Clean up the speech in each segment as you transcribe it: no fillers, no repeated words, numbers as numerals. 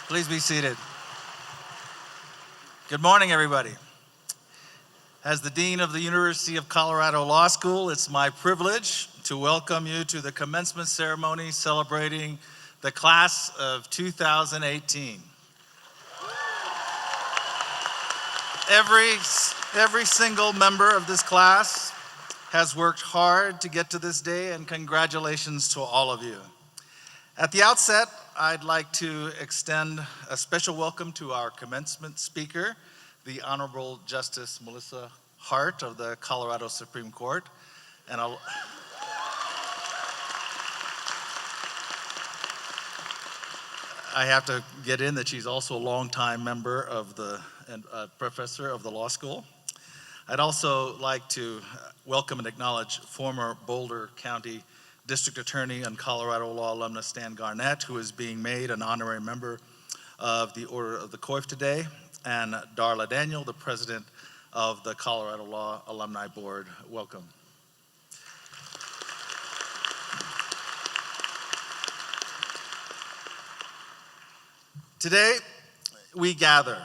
Please be seated. Good morning, everybody. As the Dean of the University of Colorado Law School, it's my privilege to welcome you to the commencement ceremony celebrating the class of 2018. Every single member of this class has worked hard to get to this day, and congratulations to all of you. At the outset, I'd like to extend a special welcome to our commencement speaker, the Honorable Justice Melissa Hart of the Colorado Supreme Court. And I have to get in that she's also a longtime member of and professor of the law school. I'd also like to welcome and acknowledge former Boulder County District Attorney and Colorado Law alumnus Stan Garnett, who is being made an honorary member of the Order of the Coif today, and Darla Daniel, the president of the Colorado Law Alumni Board. Welcome. Today, we gather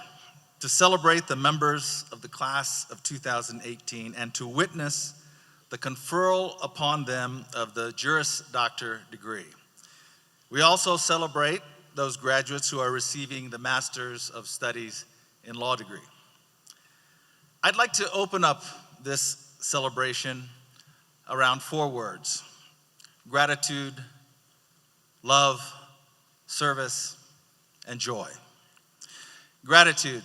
to celebrate the members of the class of 2018 and to witness the conferral upon them of the Juris Doctor degree. We also celebrate those graduates who are receiving the Master's of Studies in Law degree. I'd like to open up this celebration around 4 words: gratitude, love, service, and joy. Gratitude.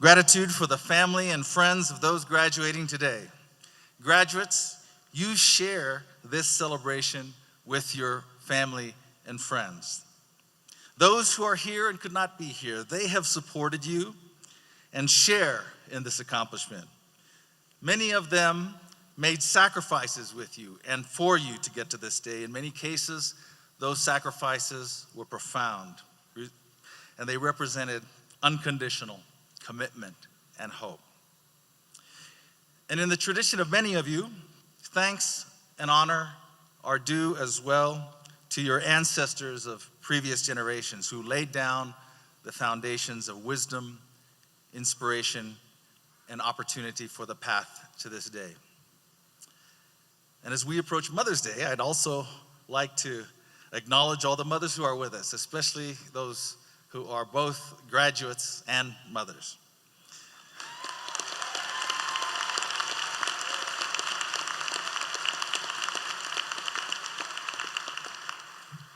Gratitude for the family and friends of those graduating today. Graduates, you share this celebration with your family and friends. Those who are here and could not be here, they have supported you and share in this accomplishment. Many of them made sacrifices with you and for you to get to this day. In many cases, those sacrifices were profound, and they represented unconditional commitment and hope. And in the tradition of many of you, thanks and honor are due as well to your ancestors of previous generations who laid down the foundations of wisdom, inspiration, and opportunity for the path to this day. And as we approach Mother's Day, I'd also like to acknowledge all the mothers who are with us, especially those who are both graduates and mothers.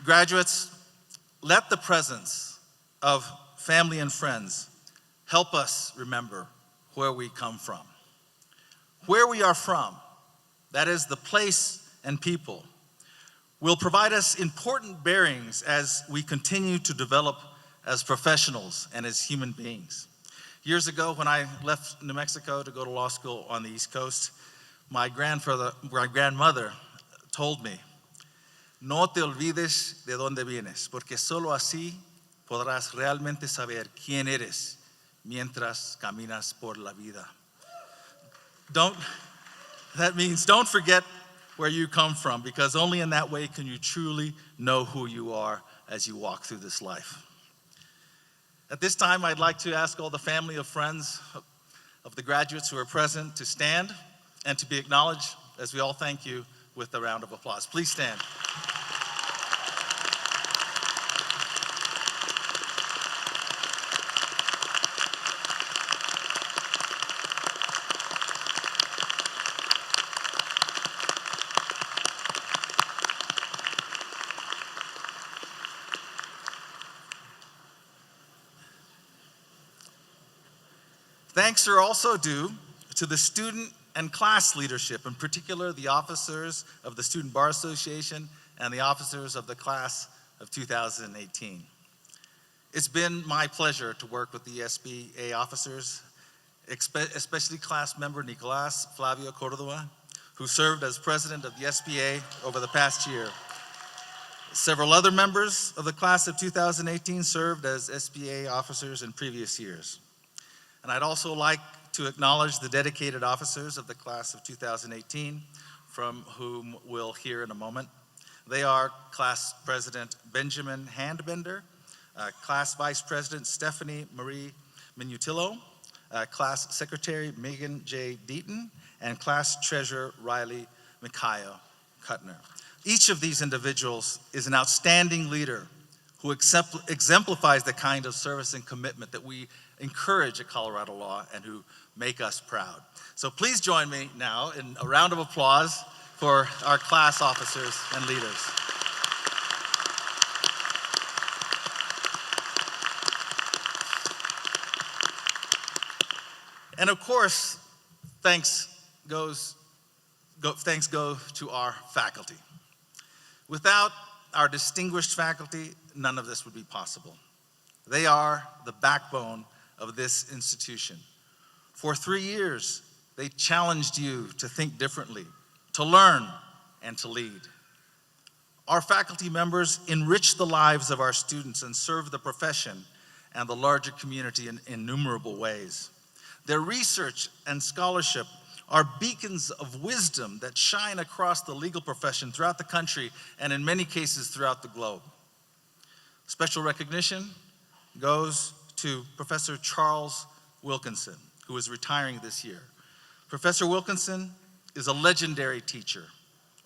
Graduates, let the presence of family and friends help us remember where we come from. Where we are from, that is the place and people, will provide us important bearings as we continue to develop as professionals and as human beings. Years ago, when I left New Mexico to go to law school on the East Coast, my grandmother told me, "No te olvides de dónde vienes, porque solo así podrás realmente saber quién eres mientras caminas por la vida." That means don't forget where you come from, because only in that way can you truly know who you are as you walk through this life. At this time, I'd like to ask all the family of friends of the graduates who are present to stand and to be acknowledged as we all thank you with a round of applause. Please stand. Thanks are also due to the student and class leadership, in particular the officers of the Student Bar Association and the officers of the class of 2018. It's been my pleasure to work with the SBA officers, especially class member Nicolás Flavio Cordova, who served as president of the SBA over the past year. Several other members of the class of 2018 served as SBA officers in previous years. And I'd also like to acknowledge the dedicated officers of the class of 2018, from whom we'll hear in a moment. They are Class President Benjamin Handbender, Class Vice President Stephanie Marie Minutillo, Class Secretary Megan J. Deaton, and Class Treasurer Riley Micaiah Kuttner. Each of these individuals is an outstanding leader who exemplifies the kind of service and commitment that we encourage at Colorado Law and who make us proud. So please join me now in a round of applause for our class officers and leaders. And of course, thanks go to our faculty. Without our distinguished faculty, none of this would be possible. They are the backbone of this institution. For 3 years, they challenged you to think differently, to learn, and to lead. Our faculty members enrich the lives of our students and serve the profession and the larger community in innumerable ways. Their research and scholarship are beacons of wisdom that shine across the legal profession throughout the country and in many cases throughout the globe. Special recognition goes to Professor Charles Wilkinson, who is retiring this year. Professor Wilkinson is a legendary teacher,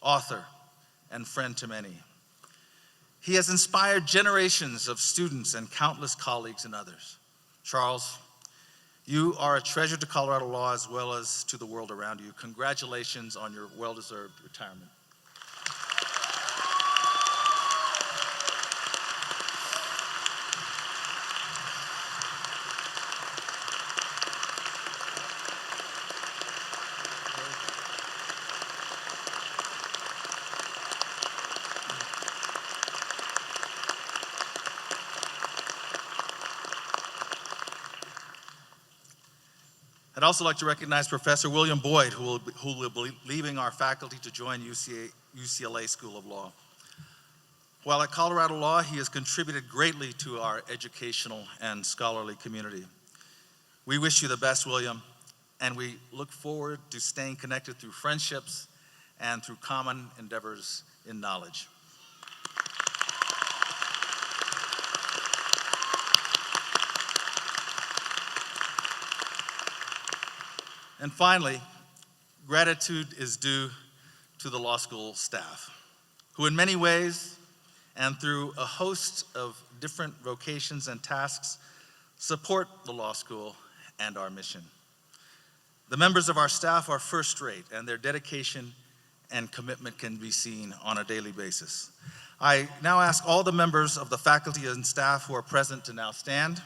author, and friend to many. He has inspired generations of students and countless colleagues and others. Charles, you are a treasure to Colorado Law as well as to the world around you. Congratulations on your well-deserved retirement. I'd also like to recognize Professor William Boyd, who will be leaving our faculty to join UCLA School of Law. While at Colorado Law, he has contributed greatly to our educational and scholarly community. We wish you the best, William, and we look forward to staying connected through friendships and through common endeavors in knowledge. And finally, gratitude is due to the law school staff, who in many ways and through a host of different vocations and tasks support the law school and our mission. The members of our staff are first-rate, and their dedication and commitment can be seen on a daily basis. I now ask all the members of the faculty and staff who are present to now stand.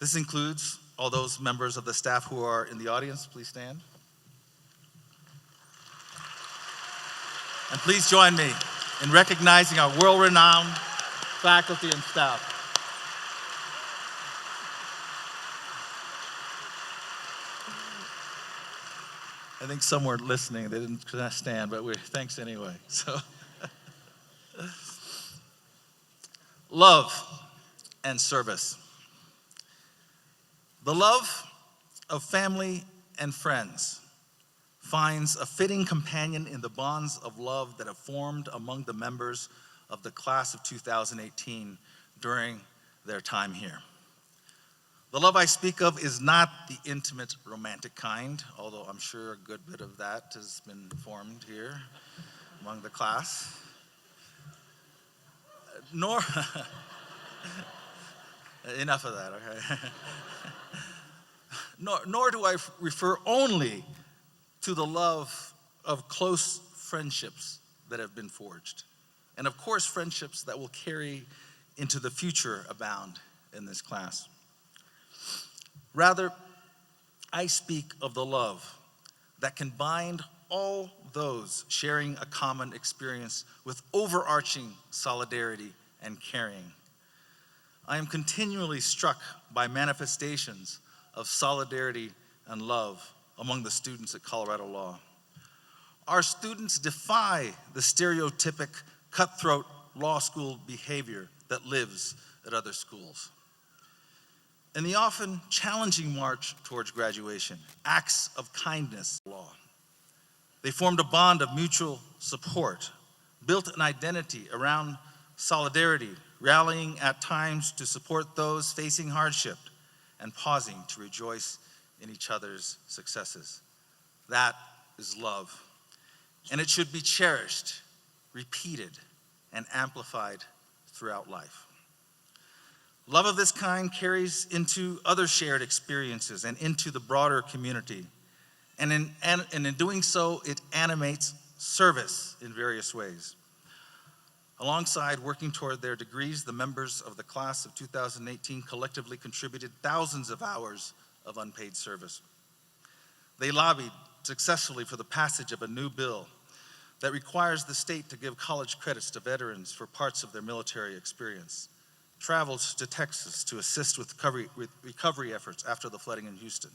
This includes all those members of the staff who are in the audience. Please stand. And please join me in recognizing our world-renowned faculty and staff. I think some were listening. They didn't stand, but thanks anyway. So, love and service. The love of family and friends finds a fitting companion in the bonds of love that have formed among the members of the class of 2018 during their time here. The love I speak of is not the intimate, romantic kind, although I'm sure a good bit of that has been formed here among the class. Enough of that, okay? Nor do I refer only to the love of close friendships that have been forged. And of course, friendships that will carry into the future abound in this class. Rather, I speak of the love that can bind all those sharing a common experience with overarching solidarity and caring. I am continually struck by manifestations of solidarity and love among the students at Colorado Law. Our students defy the stereotypic cutthroat law school behavior that lives at other schools. In the often challenging march towards graduation, acts of kindness law. They formed a bond of mutual support, built an identity around solidarity rallying at times to support those facing hardship, and pausing to rejoice in each other's successes. That is love, and it should be cherished, repeated, and amplified throughout life. Love of this kind carries into other shared experiences and into the broader community. And in doing so, it animates service in various ways. Alongside working toward their degrees, the members of the class of 2018 collectively contributed thousands of hours of unpaid service. They lobbied successfully for the passage of a new bill that requires the state to give college credits to veterans for parts of their military experience, traveled to Texas to assist with recovery efforts after the flooding in Houston,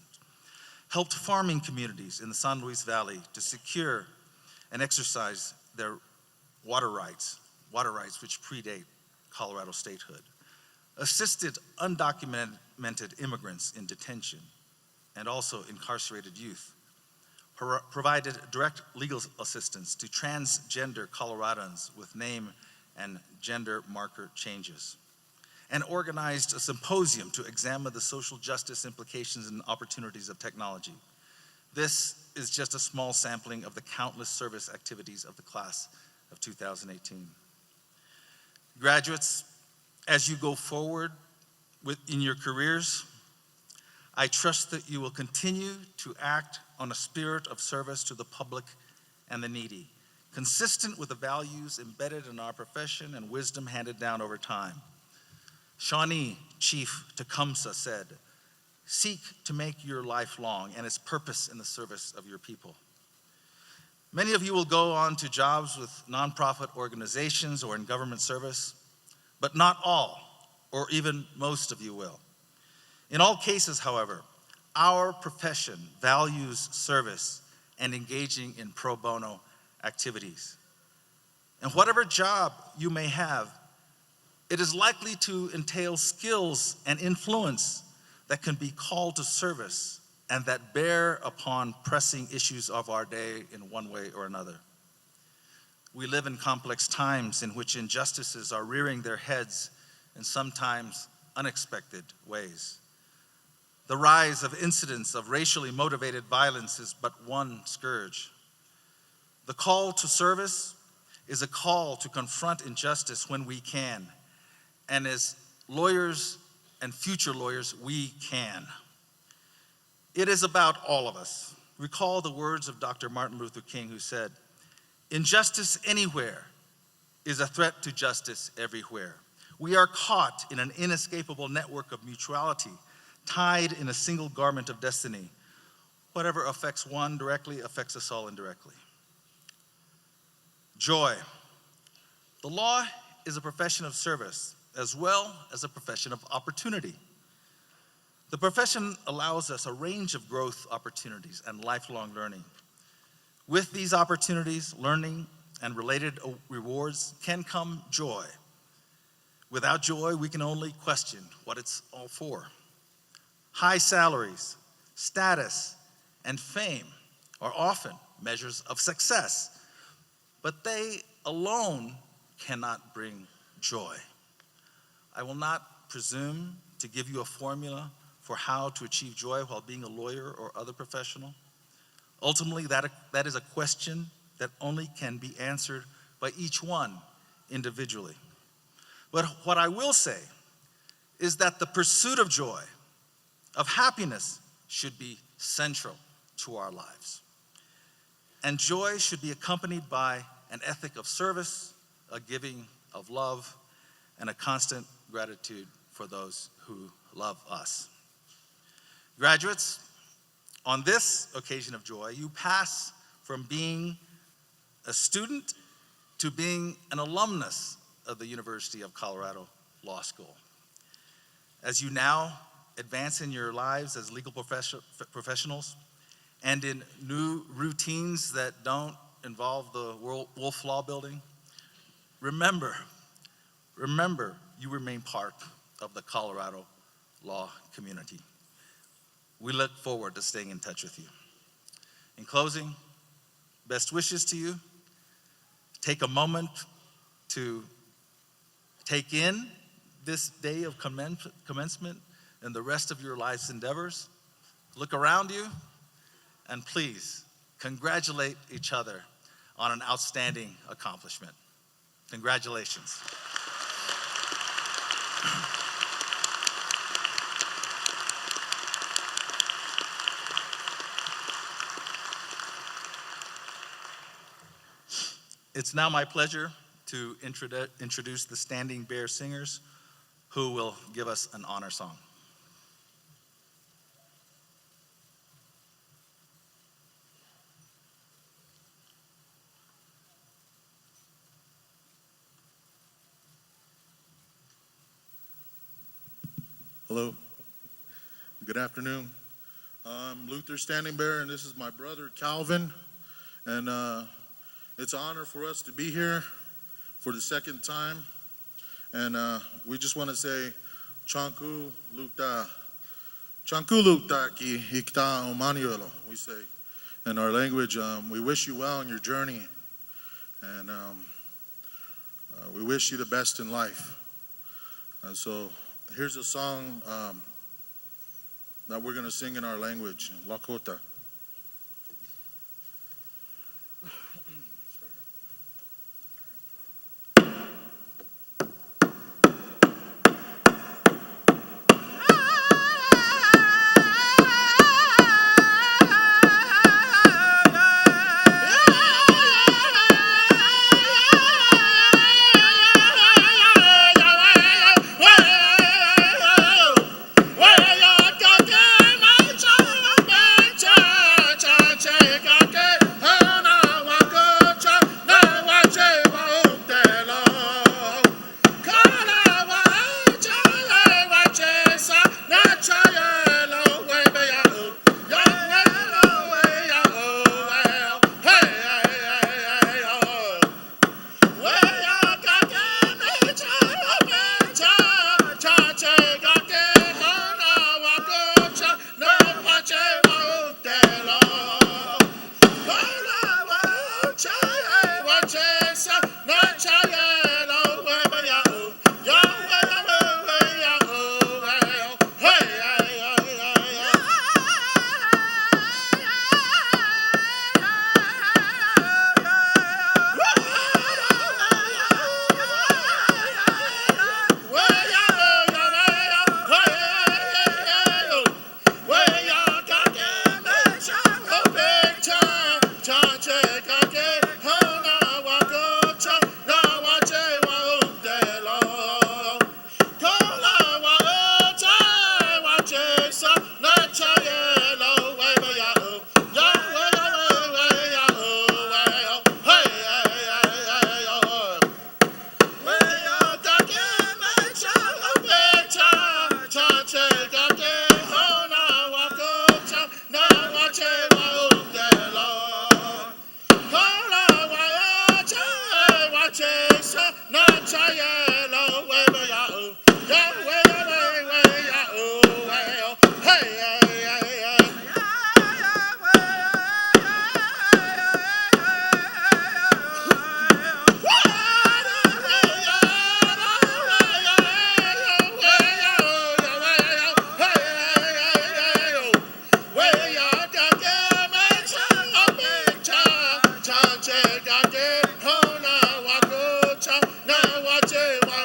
helped farming communities in the San Luis Valley to secure and exercise their water rights which predate Colorado statehood, assisted undocumented immigrants in detention and also incarcerated youth, provided direct legal assistance to transgender Coloradans with name and gender marker changes, and organized a symposium to examine the social justice implications and opportunities of technology. This is just a small sampling of the countless service activities of the class of 2018. Graduates, as you go forward in your careers, I trust that you will continue to act on a spirit of service to the public and the needy, consistent with the values embedded in our profession and wisdom handed down over time. Shawnee Chief Tecumseh said, "Seek to make your life long and its purpose in the service of your people." Many of you will go on to jobs with nonprofit organizations or in government service, but not all, or even most of you will. In all cases, however, our profession values service and engaging in pro bono activities. And whatever job you may have, it is likely to entail skills and influence that can be called to service and that bear upon pressing issues of our day in one way or another. We live in complex times in which injustices are rearing their heads in sometimes unexpected ways. The rise of incidents of racially motivated violence is but one scourge. The call to service is a call to confront injustice when we can, and as lawyers and future lawyers, we can. It is about all of us. Recall the words of Dr. Martin Luther King, who said, "Injustice anywhere is a threat to justice everywhere." We are caught in an inescapable network of mutuality, tied in a single garment of destiny. Whatever affects one directly affects us all indirectly. Joy. The law is a profession of service as well as a profession of opportunity. The profession allows us a range of growth opportunities and lifelong learning. With these opportunities, learning, and related rewards can come joy. Without joy, we can only question what it's all for. High salaries, status, and fame are often measures of success, but they alone cannot bring joy. I will not presume to give you a formula for how to achieve joy while being a lawyer or other professional. Ultimately, that is a question that only can be answered by each one individually. But what I will say is that the pursuit of joy, of happiness, should be central to our lives. And joy should be accompanied by an ethic of service, a giving of love, and a constant gratitude for those who love us. Graduates, on this occasion of joy, you pass from being a student to being an alumnus of the University of Colorado Law School. As you now advance in your lives as legal professionals and in new routines that don't involve the Wolf Law Building, remember, you remain part of the Colorado law community. We look forward to staying in touch with you. In closing, best wishes to you. Take a moment to Take in this day of commencement and the rest of your life's endeavors. Look around you, and please congratulate each other on an outstanding accomplishment. Congratulations. It's now my pleasure to introduce the Standing Bear Singers, who will give us an honor song. Hello, good afternoon. I'm Luther Standing Bear, and this is my brother Calvin, and it's an honor for us to be here for the second time, and we just want to say, Chanku Lukta ki hikta omaniolo, we say in our language. We wish you well in your journey, and we wish you the best in life. And so here's a song that we're going to sing in our language, Lakota. Now watch it.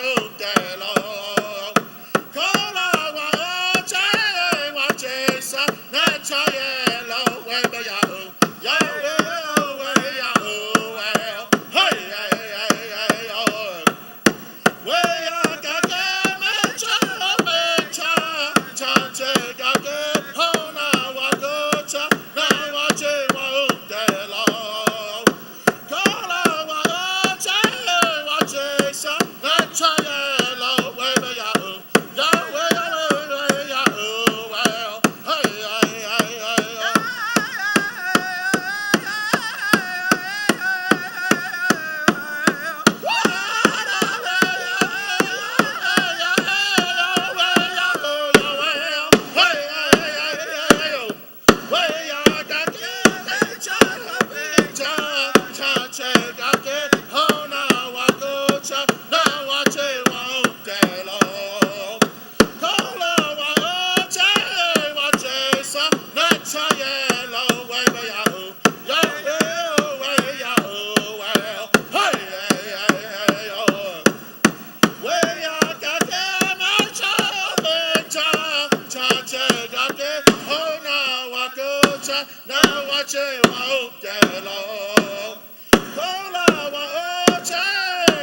sa na wache wa okelo. Kola wa oche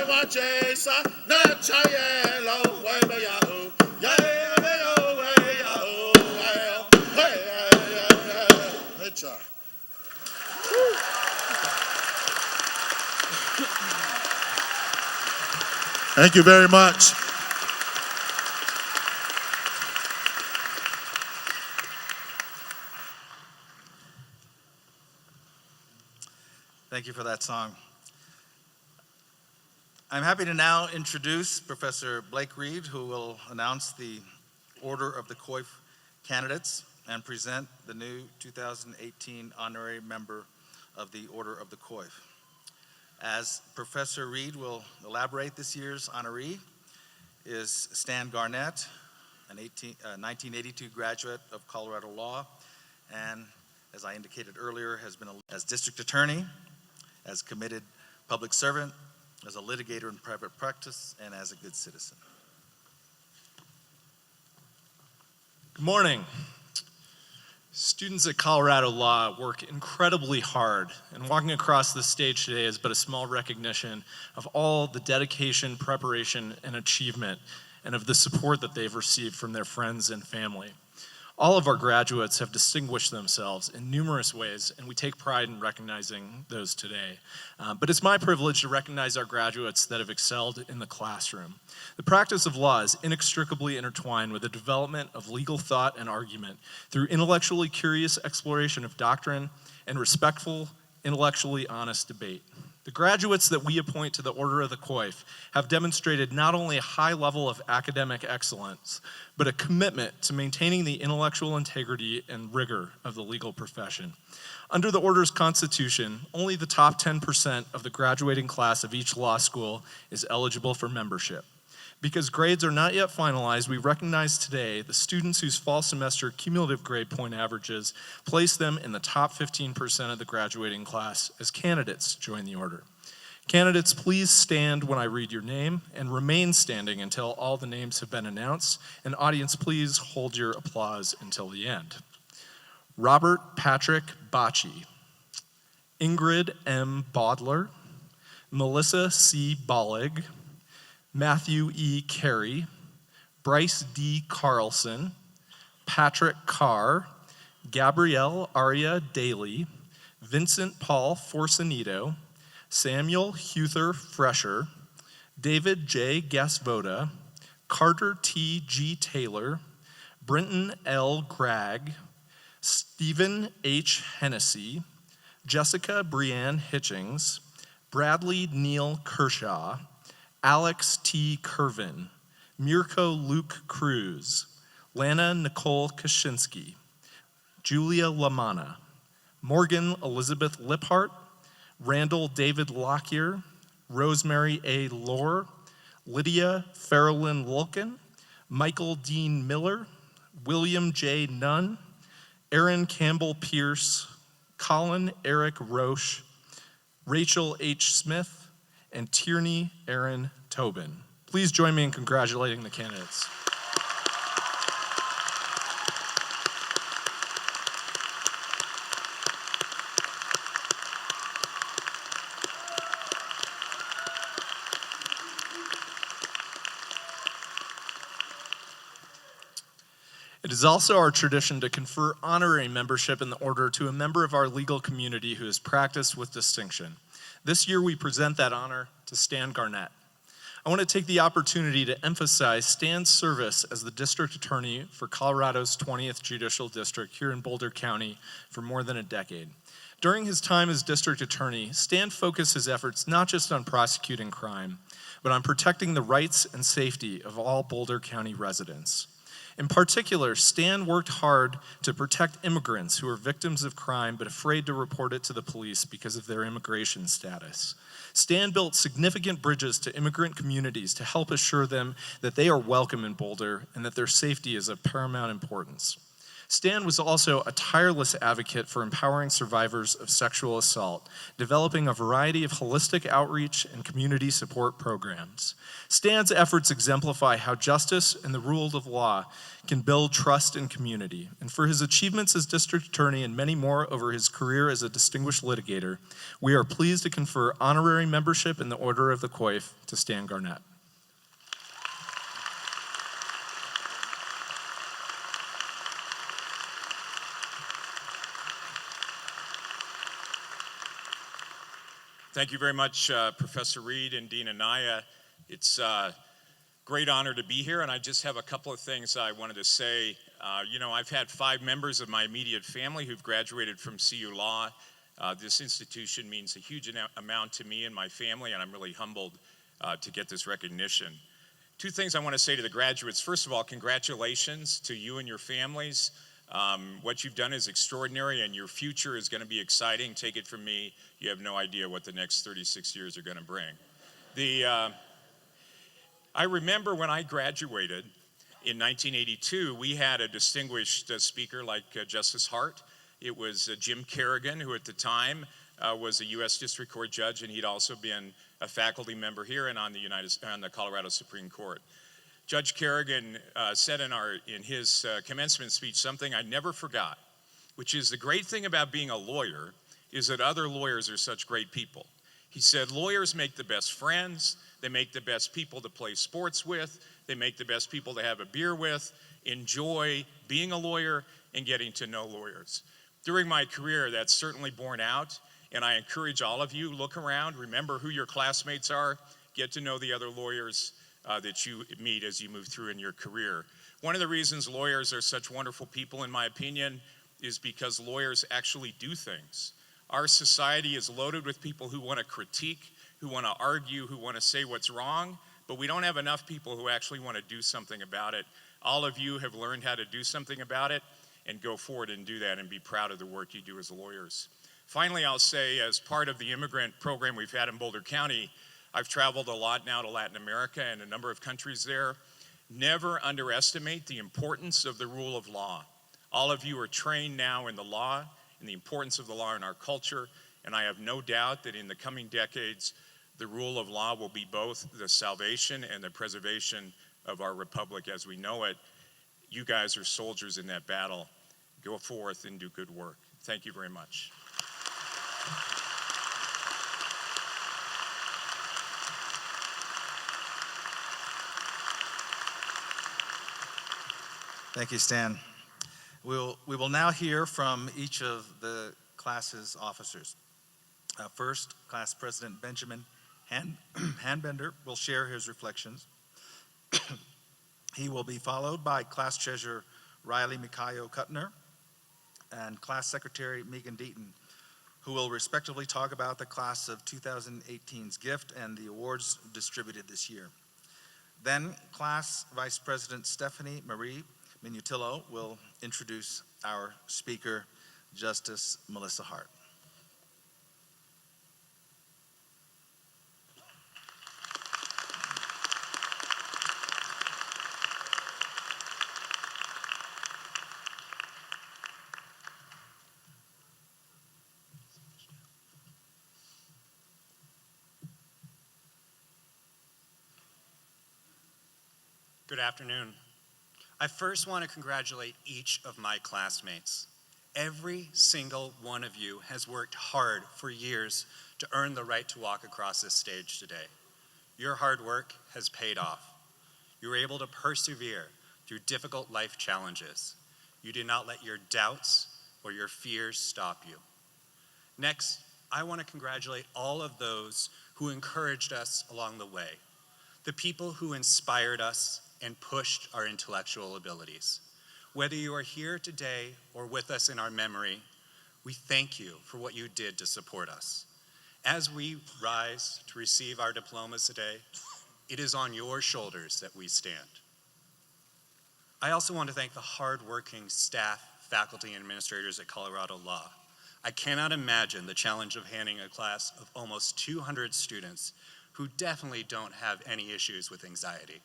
wache sa na chayelo we ya o. Ya yo we ya o. Hey cha. Thank you very much. Thank you for that song. I'm happy to now introduce Professor Blake Reed, who will announce the Order of the Coif candidates and present the new 2018 honorary member of the Order of the Coif. As Professor Reed will elaborate, this year's honoree is Stan Garnett, a 1982 graduate of Colorado Law, and as I indicated earlier, has been as district attorney, as committed public servant, as a litigator in private practice, and as a good citizen. Good morning. Students at Colorado Law work incredibly hard, and walking across the stage today is but a small recognition of all the dedication, preparation, and achievement, and of the support that they've received from their friends and family. All of our graduates have distinguished themselves in numerous ways, and we take pride in recognizing those today. But it's my privilege to recognize our graduates that have excelled in the classroom. The practice of law is inextricably intertwined with the development of legal thought and argument through intellectually curious exploration of doctrine and respectful, intellectually honest debate. The graduates that we appoint to the Order of the Coif have demonstrated not only a high level of academic excellence, but a commitment to maintaining the intellectual integrity and rigor of the legal profession. Under the Order's constitution, only the top 10% of the graduating class of each law school is eligible for membership. Because grades are not yet finalized, we recognize today the students whose fall semester cumulative grade point averages place them in the top 15% of the graduating class as candidates join the Order. Candidates, please stand when I read your name and remain standing until all the names have been announced. And audience, please hold your applause until the end. Robert Patrick Bocci, Ingrid M. Bodler, Melissa C. Bollig, Matthew E. Carey, Bryce D. Carlson, Patrick Carr, Gabrielle Aria Daly, Vincent Paul Forsanito, Samuel Huther Fresher, David J. Gasvoda, Carter T. G. Taylor, Brenton L. Gregg, Stephen H. Hennessy, Jessica Brianne Hitchings, Bradley Neal Kershaw, Alex T. Kervin, Mirko Luke Cruz, Lana Nicole Kaczynski, Julia Lamanna, Morgan Elizabeth Liphart, Randall David Lockyer, Rosemary A. Lohr, Lydia Farrellyn Lulkin, Michael Dean Miller, William J. Nunn, Aaron Campbell Pierce, Colin Eric Roche, Rachel H. Smith, and Tierney Aaron Tobin. Please join me in congratulating the candidates. It is also our tradition to confer honorary membership in the Order to a member of our legal community who has practiced with distinction. This year, we present that honor to Stan Garnett. I want to take the opportunity to emphasize Stan's service as the district attorney for Colorado's 20th Judicial District here in Boulder County for more than a decade. During his time as district attorney, Stan focused his efforts not just on prosecuting crime, but on protecting the rights and safety of all Boulder County residents. In particular, Stan worked hard to protect immigrants who are victims of crime but afraid to report it to the police because of their immigration status. Stan built significant bridges to immigrant communities to help assure them that they are welcome in Boulder and that their safety is of paramount importance. Stan was also a tireless advocate for empowering survivors of sexual assault, developing a variety of holistic outreach and community support programs. Stan's efforts exemplify how justice and the rule of law can build trust in community. And for his achievements as district attorney and many more over his career as a distinguished litigator, we are pleased to confer honorary membership in the Order of the Coif to Stan Garnett. Thank you very much, Professor Reed and Dean Anaya. It's a great honor to be here, and I just have a couple of things I wanted to say. I've had 5 members of my immediate family who've graduated from CU Law. This institution means a huge amount to me and my family, and I'm really humbled to get this recognition. 2 things I want to say to the graduates. First of all, congratulations to you and your families. What you've done is extraordinary, and your future is going to be exciting. Take it from me, you have no idea what the next 36 years are going to bring. I remember when I graduated in 1982, we had a distinguished speaker like Justice Hart. It was Jim Kerrigan, who at the time was a U.S. District Court judge, and he'd also been a faculty member here and on the Colorado Supreme Court. Judge Kerrigan said in his commencement speech something I never forgot, which is the great thing about being a lawyer is that other lawyers are such great people. He said, lawyers make the best friends, they make the best people to play sports with, they make the best people to have a beer with, enjoy being a lawyer and getting to know lawyers. During my career, that's certainly borne out, and I encourage all of you, look around, remember who your classmates are, get to know the other lawyers that you meet as you move through in your career. One of the reasons lawyers are such wonderful people, in my opinion, is because lawyers actually do things. Our society is loaded with people who want to critique, who want to argue, who want to say what's wrong, but we don't have enough people who actually want to do something about it. All of you have learned how to do something about it, and go forward and do that and be proud of the work you do as lawyers. Finally, I'll say, as part of the immigrant program we've had in Boulder County, I've traveled a lot now to Latin America and a number of countries there. Never underestimate the importance of the rule of law. All of you are trained now in the law and the importance of the law in our culture, and I have no doubt that in the coming decades, the rule of law will be both the salvation and the preservation of our republic as we know it. You guys are soldiers in that battle. Go forth and do good work. Thank you very much. Thank you, Stan. We will now hear from each of the class's officers. First, Class President Benjamin Hanbender will share his reflections. He will be followed by Class Treasurer Riley Mikayo Kuttner and Class Secretary Megan Deaton, who will respectively talk about the Class of 2018's gift and the awards distributed this year. Then, Class Vice President Stephanie Marie Minutillo will introduce our speaker, Justice Melissa Hart. Good afternoon. I first want to congratulate each of my classmates. Every single one of you has worked hard for years to earn the right to walk across this stage today. Your hard work has paid off. You were able to persevere through difficult life challenges. You did not let your doubts or your fears stop you. Next, I want to congratulate all of those who encouraged us along the way, the people who inspired us and pushed our intellectual abilities. Whether you are here today or with us in our memory, we thank you for what you did to support us. As we rise to receive our diplomas today, it is on your shoulders that we stand. I also want to thank the hardworking staff, faculty, and administrators at Colorado Law. I cannot imagine the challenge of handling a class of almost 200 students who definitely don't have any issues with anxiety.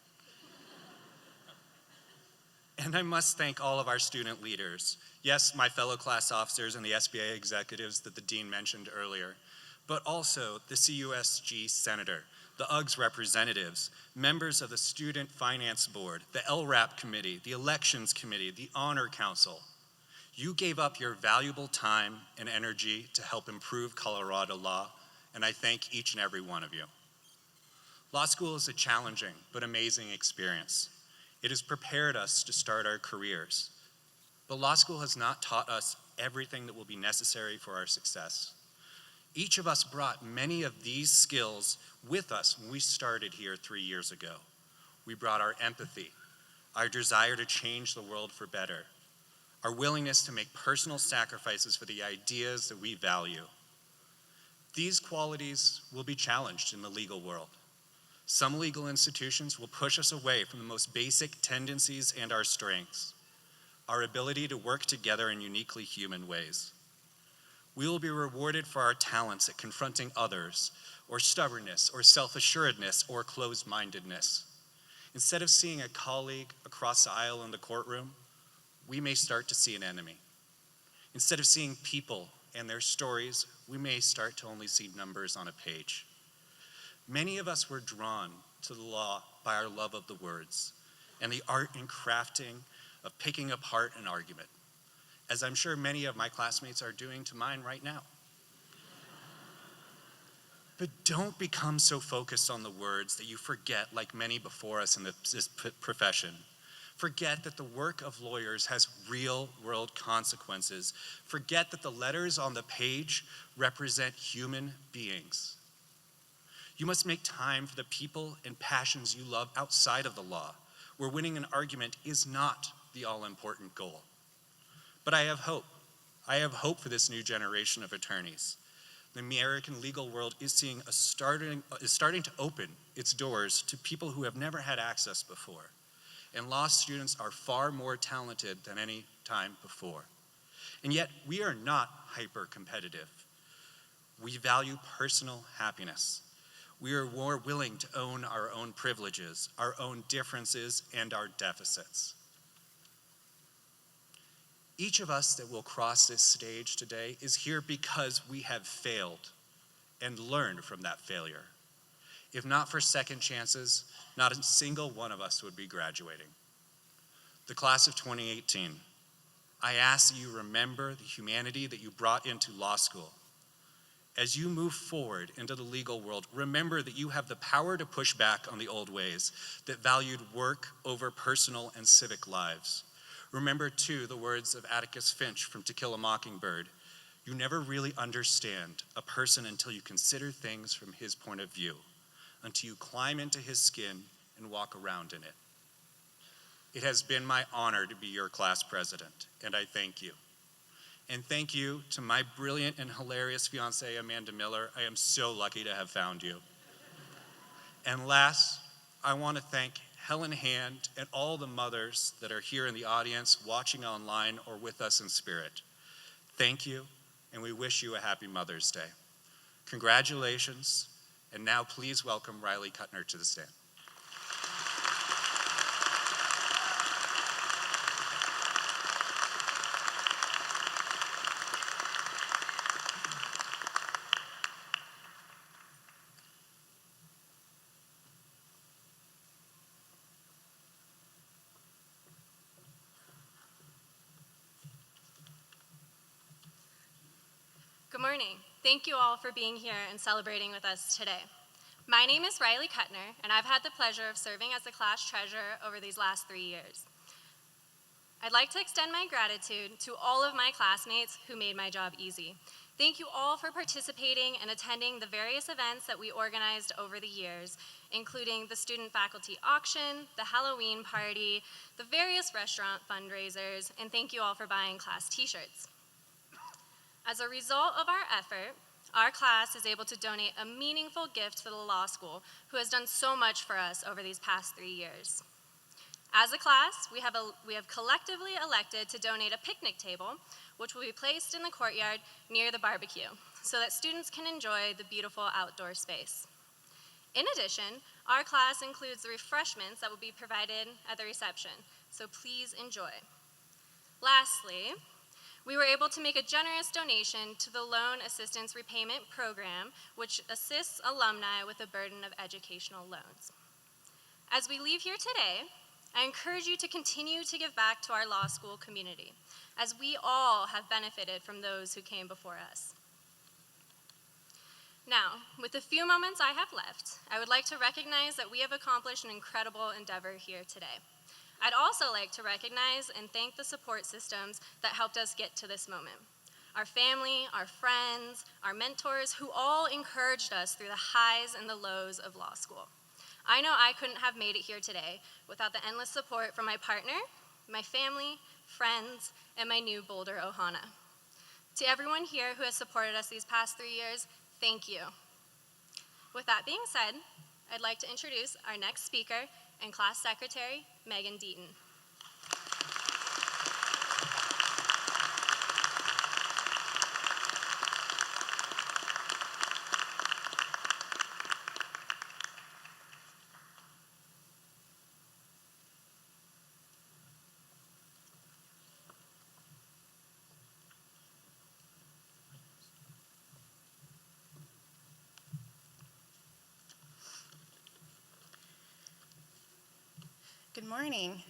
And I must thank all of our student leaders. Yes, my fellow class officers and the SBA executives that the dean mentioned earlier, but also the CUSG senator, the UGS representatives, members of the Student Finance Board, the LRAP committee, the Elections Committee, the Honor Council. You gave up your valuable time and energy to help improve Colorado law, and I thank each and every one of you. Law school is a challenging but amazing experience. It has prepared us to start our careers, but law school has not taught us everything that will be necessary for our success. Each of us brought many of these skills with us when we started here 3 years ago. We brought our empathy, our desire to change the world for better, our willingness to make personal sacrifices for the ideas that we value. These qualities will be challenged in the legal world. Some legal institutions will push us away from the most basic tendencies and our strengths, our ability to work together in uniquely human ways. We will be rewarded for our talents at confronting others, or stubbornness, or self-assuredness, or closed-mindedness. Instead of seeing a colleague across the aisle in the courtroom, we may start to see an enemy. Instead of seeing people and their stories, we may start to only see numbers on a page. Many of us were drawn to the law by our love of the words and the art and crafting of picking apart an argument, as I'm sure many of my classmates are doing to mine right now. But don't become so focused on the words that you forget, like many before us in this profession. Forget that the work of lawyers has real-world consequences. Forget that the letters on the page represent human beings. You must make time for the people and passions you love outside of the law, where winning an argument is not the all-important goal. But I have hope. I have hope for this new generation of attorneys. The American legal world is starting to open its doors to people who have never had access before. And law students are far more talented than any time before. And yet, we are not hyper-competitive. We value personal happiness. We are more willing to own our own privileges, our own differences, and our deficits. Each of us that will cross this stage today is here because we have failed and learned from that failure. If not for second chances, not a single one of us would be graduating. The class of 2018, I ask that you remember the humanity that you brought into law school. As you move forward into the legal world, remember that you have the power to push back on the old ways that valued work over personal and civic lives. Remember, too, the words of Atticus Finch from To Kill a Mockingbird. You never really understand a person until you consider things from his point of view, until you climb into his skin and walk around in it. It has been my honor to be your class president, and I thank you. And thank you to my brilliant and hilarious fiancée, Amanda Miller. I am so lucky to have found you. And last, I want to thank Helen Hand and all the mothers that are here in the audience, watching online, or with us in spirit. Thank you, and we wish you a happy Mother's Day. Congratulations, and now please welcome Riley Kuttner to the stand. Good morning. Thank you all for being here and celebrating with us today. My name is Riley Kuttner, and I've had the pleasure of serving as the class treasurer over these last 3 years. I'd like to extend my gratitude to all of my classmates who made my job easy. Thank you all for participating and attending the various events that we organized over the years, including the student faculty auction, the Halloween party, the various restaurant fundraisers, and thank you all for buying class t-shirts. As a result of our effort, our class is able to donate a meaningful gift to the law school, who has done so much for us over these past 3 years. As a class, we have collectively elected to donate a picnic table, which will be placed in the courtyard near the barbecue, so that students can enjoy the beautiful outdoor space. In addition, our class includes the refreshments that will be provided at the reception. so please enjoy. Lastly, we were able to make a generous donation to the Loan Assistance Repayment Program, which assists alumni with the burden of educational loans. As we leave here today, I encourage you to continue to give back to our law school community, as we all have benefited from those who came before us. Now, with the few moments I have left, I would like to recognize that we have accomplished an incredible endeavor here today. I'd also like to recognize and thank the support systems that helped us get to this moment. Our family, our friends, our mentors, who all encouraged us through the highs and the lows of law school. I know I couldn't have made it here today without the endless support from my partner, my family, friends, and my new Boulder Ohana. To everyone here who has supported us these past 3 years, thank you. With that being said, I'd like to introduce our next speaker and class secretary, Megan Deaton. Good morning.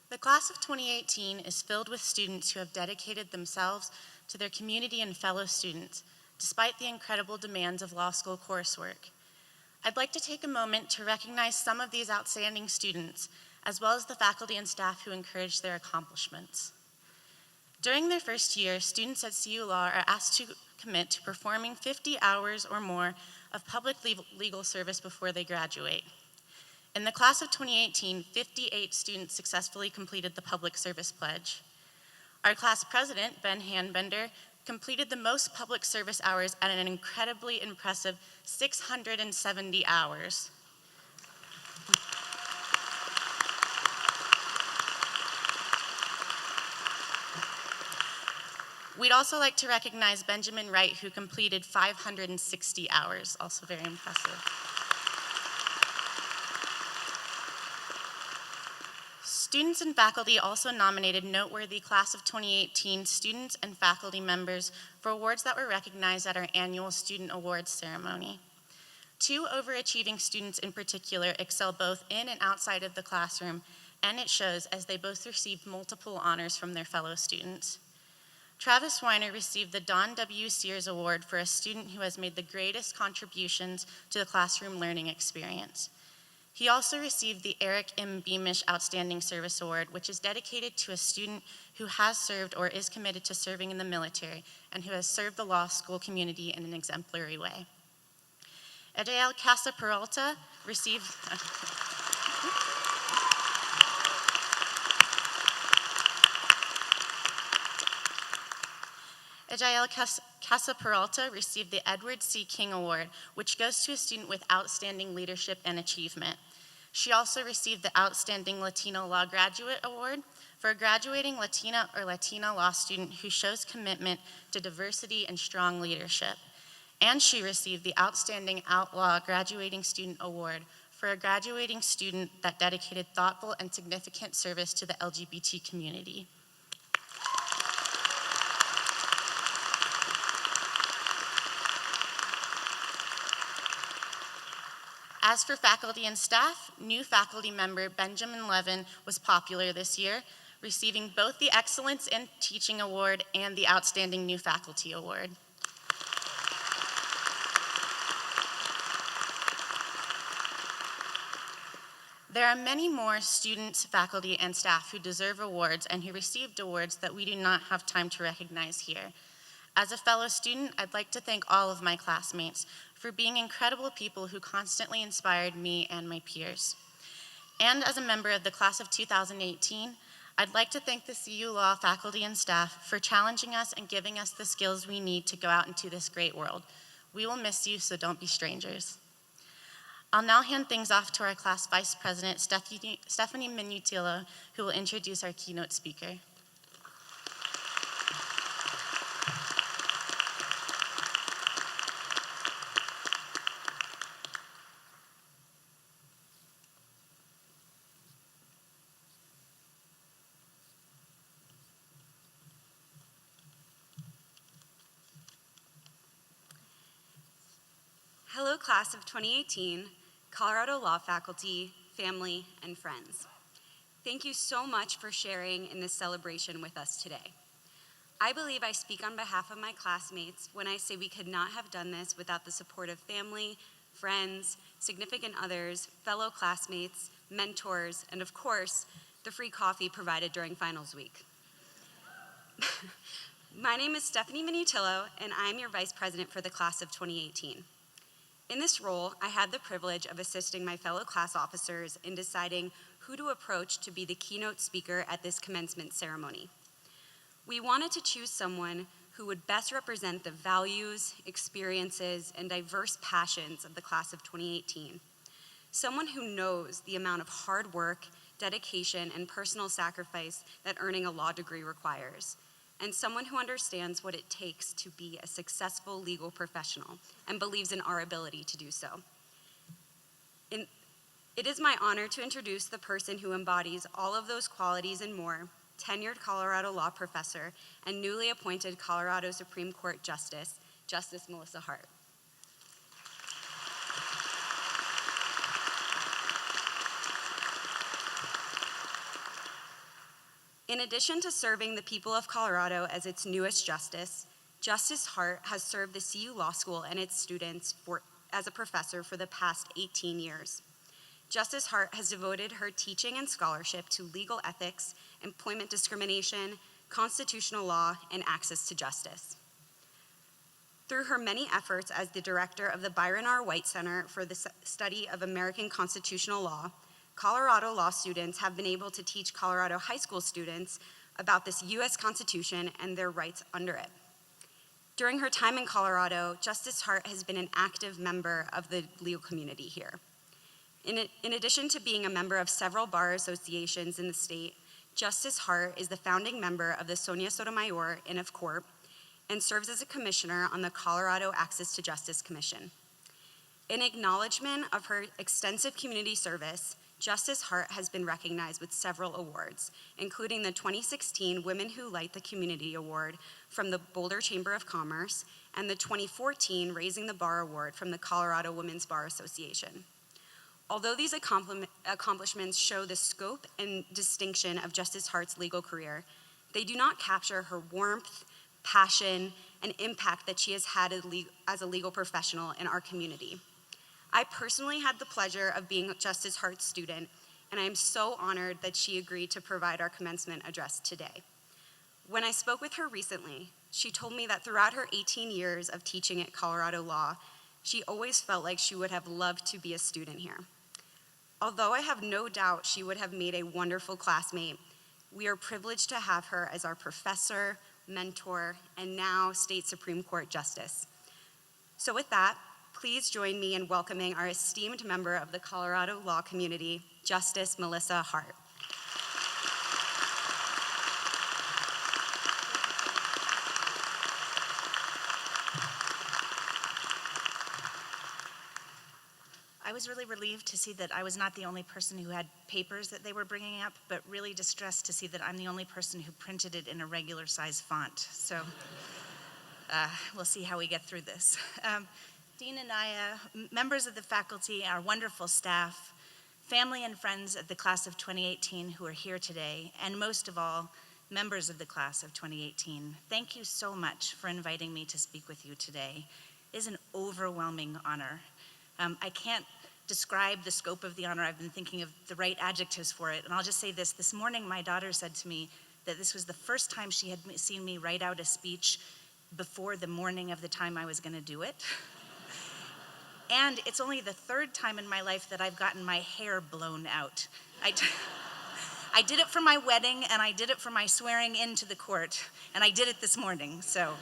The class of 2018 is filled with students who have dedicated themselves to their community and fellow students, despite the incredible demands of law school coursework. I'd like to take a moment to recognize some of these outstanding students, as well as the faculty and staff who encourage their accomplishments. During their first year, students at CU Law are asked to commit to performing 50 hours or more of public legal service before they graduate. In the class of 2018, 58 students successfully completed the public service pledge. Our class president, Ben Hanbender, completed the most public service hours at an incredibly impressive 670 hours. We'd also like to recognize Benjamin Wright, who completed 560 hours, also very impressive. Students and faculty also nominated noteworthy class of 2018 students and faculty members for awards that were recognized at our annual student awards ceremony. 2 overachieving students in particular excel both in and outside of the classroom, and it shows as they both received multiple honors from their fellow students. Travis Weiner received the Don W. Sears Award for a student who has made the greatest contributions to the classroom learning experience. He also received the Eric M. Beamish Outstanding Service Award, which is dedicated to a student who has served or is committed to serving in the military and who has served the law school community in an exemplary way. Edael Casa Peralta received Edael Casa Peralta received the Edward C. King Award, which goes to a student with outstanding leadership and achievement. She also received the Outstanding Latino Law Graduate Award for a graduating Latina or Latina law student who shows commitment to diversity and strong leadership. And she received the Outstanding Outlaw Graduating Student Award for a graduating student that dedicated thoughtful and significant service to the LGBT community. As for faculty and staff, new faculty member Benjamin Levin was popular this year, receiving both the Excellence in Teaching Award and the Outstanding New Faculty Award. There are many more students, faculty, and staff who deserve awards and who received awards that we do not have time to recognize here. As a fellow student, I'd like to thank all of my classmates for being incredible people who constantly inspired me and my peers. And as a member of the class of 2018, I'd like to thank the CU Law faculty and staff for challenging us and giving us the skills we need to go out into this great world. We will miss you, so don't be strangers. I'll now hand things off to our class vice president, Stephanie Minutilo, who will introduce our keynote speaker. Hello, class of 2018, Colorado Law faculty, family, and friends. Thank you so much for sharing in this celebration with us today. I believe I speak on behalf of my classmates when I say we could not have done this without the support of family, friends, significant others, fellow classmates, mentors, and of course, the free coffee provided during finals week. My name is Stephanie Minutillo, and I'm your Vice President for the class of 2018. In this role, I had the privilege of assisting my fellow class officers in deciding who to approach to be the keynote speaker at this commencement ceremony. We wanted to choose someone who would best represent the values, experiences, and diverse passions of the class of 2018. Someone who knows the amount of hard work, dedication, and personal sacrifice that earning a law degree requires, and someone who understands what it takes to be a successful legal professional and believes in our ability to do so. It is my honor to introduce the person who embodies all of those qualities and more, tenured Colorado law professor and newly appointed Colorado Supreme Court Justice, Justice Melissa Hart. In addition to serving the people of Colorado as its newest justice, Justice Hart has served the CU Law School and its students as a professor for the past 18 years. Justice Hart has devoted her teaching and scholarship to legal ethics, employment discrimination, constitutional law, and access to justice. Through her many efforts as the director of the Byron R. White Center for the Study of American Constitutional Law, Colorado law students have been able to teach Colorado high school students about this U.S. Constitution and their rights under it. During her time in Colorado, Justice Hart has been an active member of the legal community here. In addition to being a member of several bar associations in the state, Justice Hart is the founding member of the Sonia Sotomayor Inn of Court and serves as a commissioner on the Colorado Access to Justice Commission. In acknowledgement of her extensive community service, Justice Hart has been recognized with several awards, including the 2016 Women Who Light the Community Award from the Boulder Chamber of Commerce and the 2014 Raising the Bar Award from the Colorado Women's Bar Association. Although these accomplishments show the scope and distinction of Justice Hart's legal career, they do not capture her warmth, passion, and impact that she has had as a legal professional in our community. I personally had the pleasure of being Justice Hart's student, and I am so honored that she agreed to provide our commencement address today. When I spoke with her recently, she told me that throughout her 18 years of teaching at Colorado Law, she always felt like she would have loved to be a student here. Although I have no doubt she would have made a wonderful classmate, we are privileged to have her as our professor, mentor, and now State Supreme Court Justice. So with that, please join me in welcoming our esteemed member of the Colorado law community, Justice Melissa Hart. I was really relieved to see that I was not the only person who had papers that they were bringing up, but really distressed to see that I'm the only person who printed it in a regular size font. So we'll see how we get through this. Dean Anaya, members of the faculty, our wonderful staff, family and friends of the class of 2018 who are here today, and most of all, members of the class of 2018, thank you so much for inviting me to speak with you today. It is an overwhelming honor. I can't describe the scope of the honor. I've been thinking of the right adjectives for it, and I'll just say this. This morning, my daughter said to me that this was the first time she had seen me write out a speech before the morning of the time I was going to do it. And it's only the third time in my life that I've gotten my hair blown out. I did it for my wedding, and I did it for my swearing into the court, and I did it this morning, so.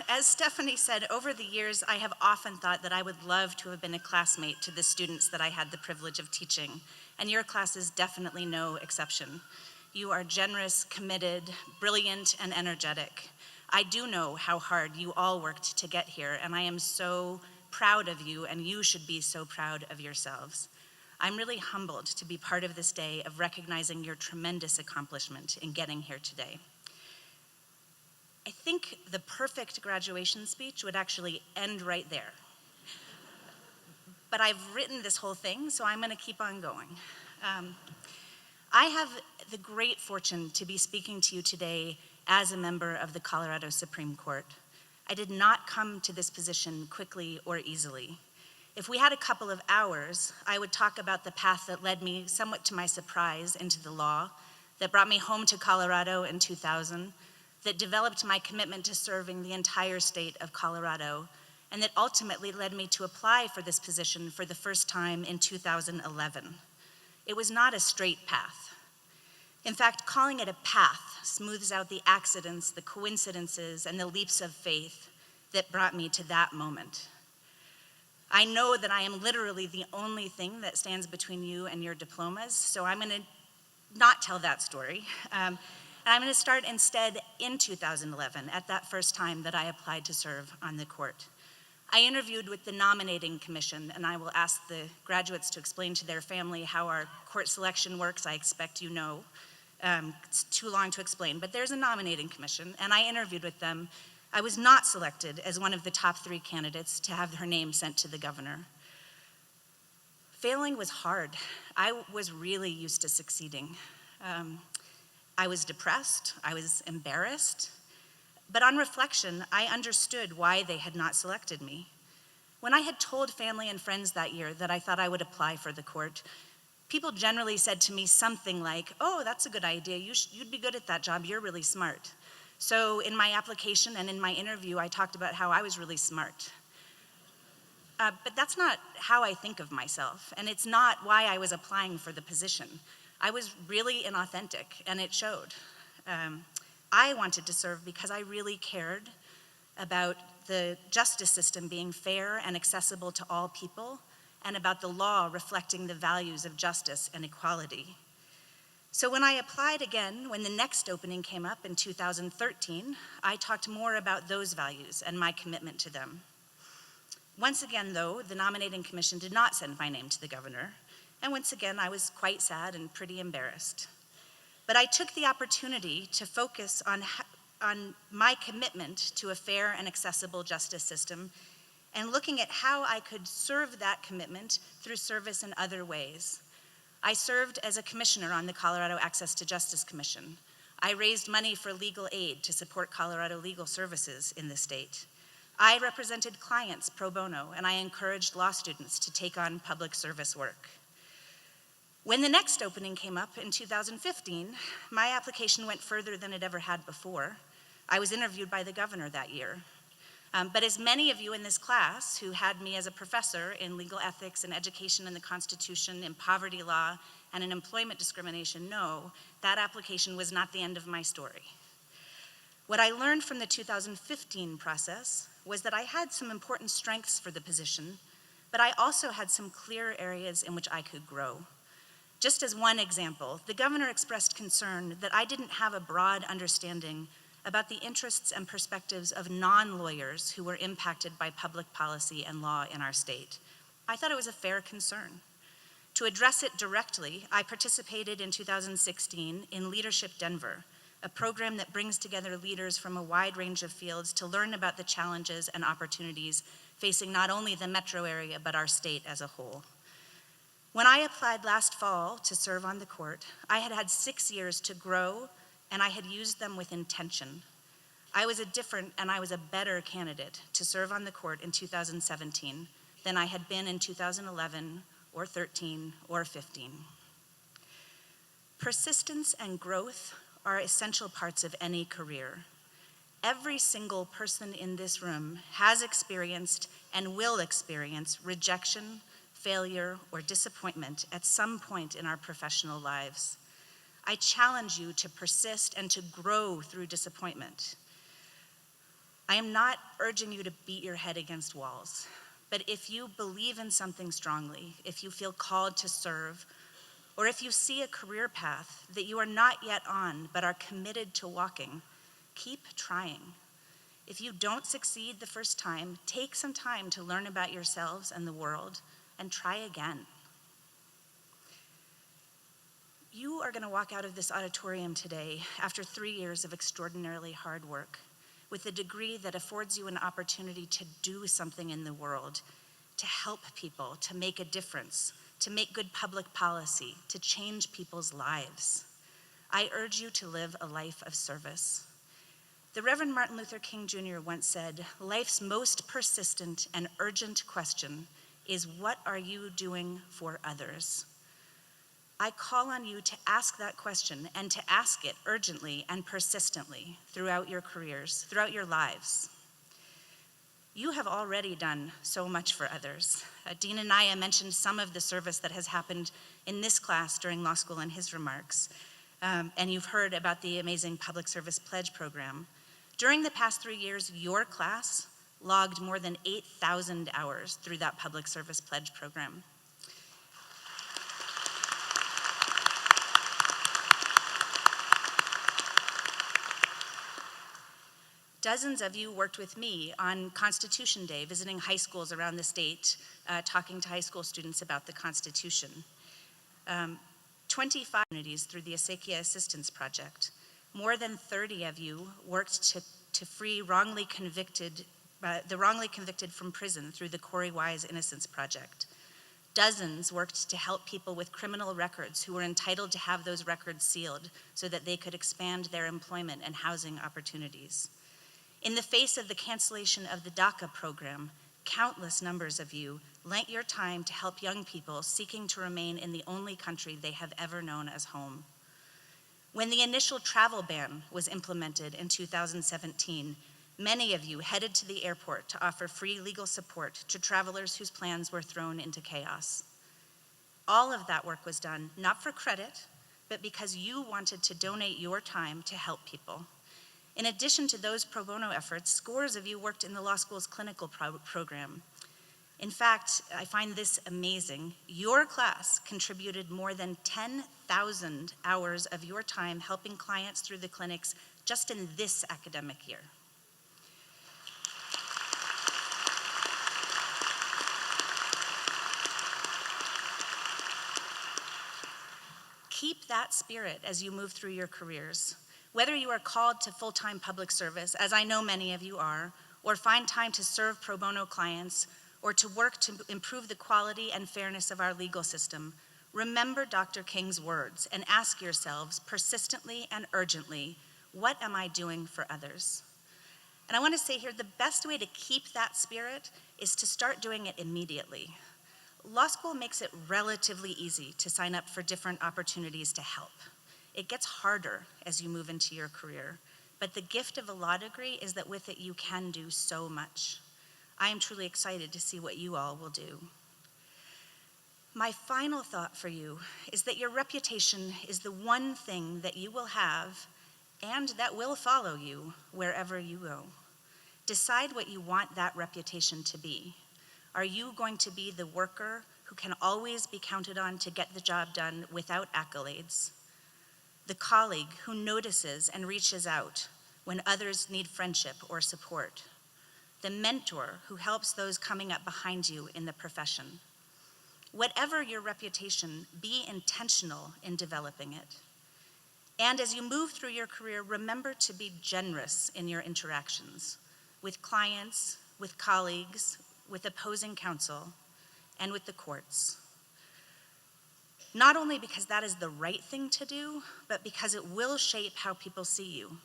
As Stephanie said, over the years, I have often thought that I would love to have been a classmate to the students that I had the privilege of teaching, and your class is definitely no exception. You are generous, committed, brilliant, and energetic. I do know how hard you all worked to get here, and I am so proud of you, and you should be so proud of yourselves. I'm really humbled to be part of this day of recognizing your tremendous accomplishment in getting here today. I think the perfect graduation speech would actually end right there. But I've written this whole thing, so I'm gonna keep on going. I have the great fortune to be speaking to you today as a member of the Colorado Supreme Court. I did not come to this position quickly or easily. If we had a couple of hours, I would talk about the path that led me, somewhat to my surprise, into the law, that brought me home to Colorado in 2000, that developed my commitment to serving the entire state of Colorado, and that ultimately led me to apply for this position for the first time in 2011. It was not a straight path. In fact, calling it a path smooths out the accidents, the coincidences, and the leaps of faith that brought me to that moment. I know that I am literally the only thing that stands between you and your diplomas, so I'm gonna not tell that story. And I'm gonna start instead in 2011, at that first time that I applied to serve on the court. I interviewed with the nominating commission, and I will ask the graduates to explain to their family how our court selection works. I expect you know. It's too long to explain, but there's a nominating commission, and I interviewed with them. I was not selected as one of the top 3 candidates to have her name sent to the governor. Failing was hard. I was really used to succeeding. I was depressed, I was embarrassed, but on reflection, I understood why they had not selected me. When I had told family and friends that year that I thought I would apply for the court, people generally said to me something like, "Oh, that's a good idea, you'd be good at that job, you're really smart." So in my application and in my interview, I talked about how I was really smart. But that's not how I think of myself, and it's not why I was applying for the position. I was really inauthentic, and it showed. I wanted to serve because I really cared about the justice system being fair and accessible to all people, and about the law reflecting the values of justice and equality. So when I applied again, when the next opening came up in 2013, I talked more about those values and my commitment to them. Once again, though, the nominating commission did not send my name to the governor, and once again, I was quite sad and pretty embarrassed. But I took the opportunity to focus on my commitment to a fair and accessible justice system, and looking at how I could serve that commitment through service in other ways. I served as a commissioner on the Colorado Access to Justice Commission. I raised money for legal aid to support Colorado legal services in the state. I represented clients pro bono, and I encouraged law students to take on public service work. When the next opening came up in 2015, my application went further than it ever had before. I was interviewed by the governor that year. But as many of you in this class who had me as a professor in legal ethics and education in the Constitution, in poverty law, and in employment discrimination know, that application was not the end of my story. What I learned from the 2015 process was that I had some important strengths for the position, but I also had some clear areas in which I could grow. Just as one example, the governor expressed concern that I didn't have a broad understanding about the interests and perspectives of non-lawyers who were impacted by public policy and law in our state. I thought it was a fair concern. To address it directly, I participated in 2016 in Leadership Denver, a program that brings together leaders from a wide range of fields to learn about the challenges and opportunities facing not only the metro area, but our state as a whole. When I applied last fall to serve on the court, I had had 6 years to grow, and I had used them with intention. I was a different and I was a better candidate to serve on the court in 2017 than I had been in 2011 or 13 or 15. Persistence and growth are essential parts of any career. Every single person in this room has experienced and will experience rejection, failure, or disappointment at some point in our professional lives. I challenge you to persist and to grow through disappointment. I am not urging you to beat your head against walls, but if you believe in something strongly, if you feel called to serve, or if you see a career path that you are not yet on but are committed to walking, keep trying. If you don't succeed the first time, take some time to learn about yourselves and the world and try again. You are going to walk out of this auditorium today after 3 years of extraordinarily hard work with a degree that affords you an opportunity to do something in the world, to help people, to make a difference, to make good public policy, to change people's lives. I urge you to live a life of service. The Reverend Martin Luther King Jr. once said, "Life's most persistent and urgent question is, what are you doing for others?" I call on you to ask that question and to ask it urgently and persistently throughout your careers, throughout your lives. You have already done so much for others. Dean Anaya mentioned some of the service that has happened in this class during law school in his remarks, and you've heard about the amazing Public Service Pledge program. During the past 3 years, your class logged more than 8,000 hours through that Public Service Pledge program. Dozens of you worked with me on Constitution Day, visiting high schools around the state, talking to high school students about the Constitution. 25 communities through the Acequia Assistance Project. More than 30 of you worked to free the wrongly convicted from prison through the Corey Wise Innocence Project. Dozens worked to help people with criminal records who were entitled to have those records sealed so that they could expand their employment and housing opportunities. In the face of the cancellation of the DACA program, countless numbers of you lent your time to help young people seeking to remain in the only country they have ever known as home. When the initial travel ban was implemented in 2017, many of you headed to the airport to offer free legal support to travelers whose plans were thrown into chaos. All of that work was done not for credit, but because you wanted to donate your time to help people. In addition to those pro bono efforts, scores of you worked in the law school's clinical program. In fact, I find this amazing. Your class contributed more than 10,000 hours of your time helping clients through the clinics just in this academic year. Keep that spirit as you move through your careers. Whether you are called to full-time public service, as I know many of you are, or find time to serve pro bono clients, or to work to improve the quality and fairness of our legal system, remember Dr. King's words and ask yourselves persistently and urgently, what am I doing for others? And I want to say here, the best way to keep that spirit is to start doing it immediately. Law school makes it relatively easy to sign up for different opportunities to help. It gets harder as you move into your career, but the gift of a law degree is that with it you can do so much. I am truly excited to see what you all will do. My final thought for you is that your reputation is the one thing that you will have and that will follow you wherever you go. Decide what you want that reputation to be. Are you going to be the worker who can always be counted on to get the job done without accolades? The colleague who notices and reaches out when others need friendship or support? The mentor who helps those coming up behind you in the profession? Whatever your reputation, be intentional in developing it. And as you move through your career, remember to be generous in your interactions with clients, with colleagues, with opposing counsel, and with the courts. Not only because that is the right thing to do, but because it will shape how people see you.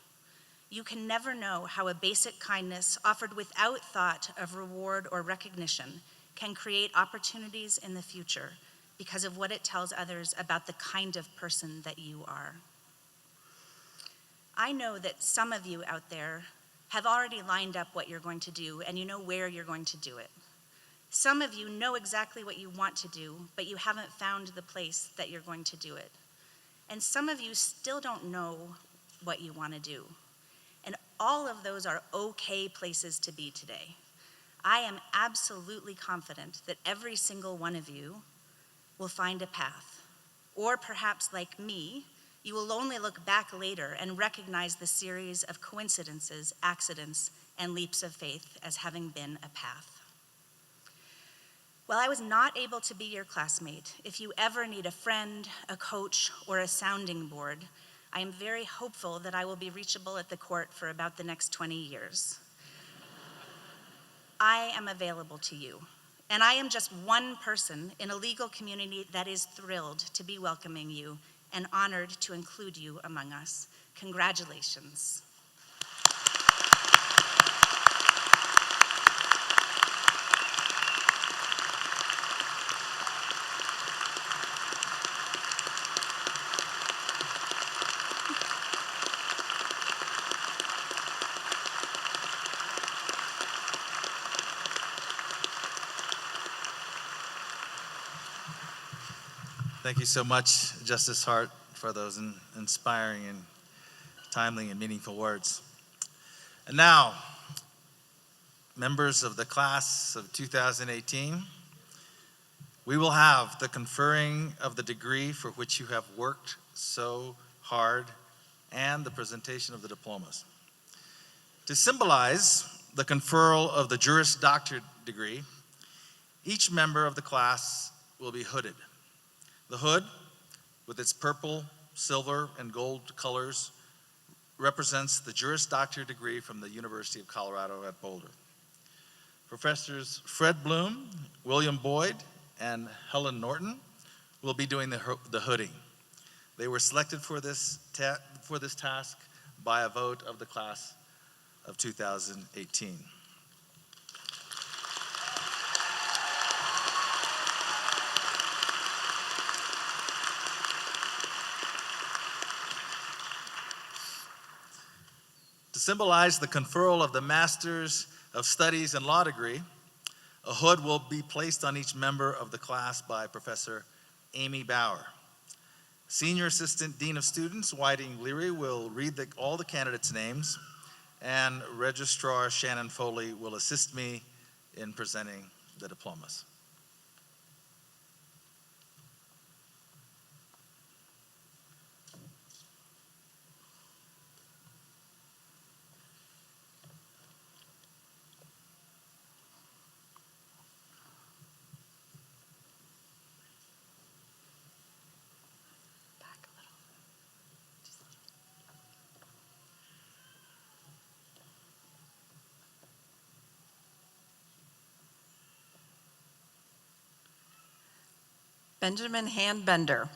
You can never know how a basic kindness offered without thought of reward or recognition can create opportunities in the future because of what it tells others about the kind of person that you are. I know that some of you out there have already lined up what you're going to do and you know where you're going to do it. Some of you know exactly what you want to do, but you haven't found the place that you're going to do it. And some of you still don't know what you want to do. And all of those are okay places to be today. I am absolutely confident that every single one of you will find a path. Or perhaps like me, you will only look back later and recognize the series of coincidences, accidents, and leaps of faith as having been a path. While I was not able to be your classmate, if you ever need a friend, a coach, or a sounding board, I am very hopeful that I will be reachable at the court for about the next 20 years. I am available to you, and I am just one person in a legal community that is thrilled to be welcoming you and honored to include you among us. Congratulations. Thank you so much, Justice Hart, for those inspiring and timely and meaningful words. And now, members of the class of 2018, we will have the conferring of the degree for which you have worked so hard and the presentation of the diplomas. To symbolize the conferral of the Juris Doctor degree, each member of the class will be hooded. The hood, with its purple, silver, and gold colors, represents the Juris Doctor degree from the University of Colorado at Boulder. Professors Fred Bloom, William Boyd, and Helen Norton will be doing the hooding. They were selected for this task by a vote of the class of 2018. To symbolize the conferral of the Masters of Studies and Law degree, a hood will be placed on each member of the class by Professor Amy Bauer. Senior Assistant Dean of Students, Whiting Leary, will read all the candidates' names, and Registrar Shannon Foley will assist me in presenting the diplomas. Benjamin Handbender.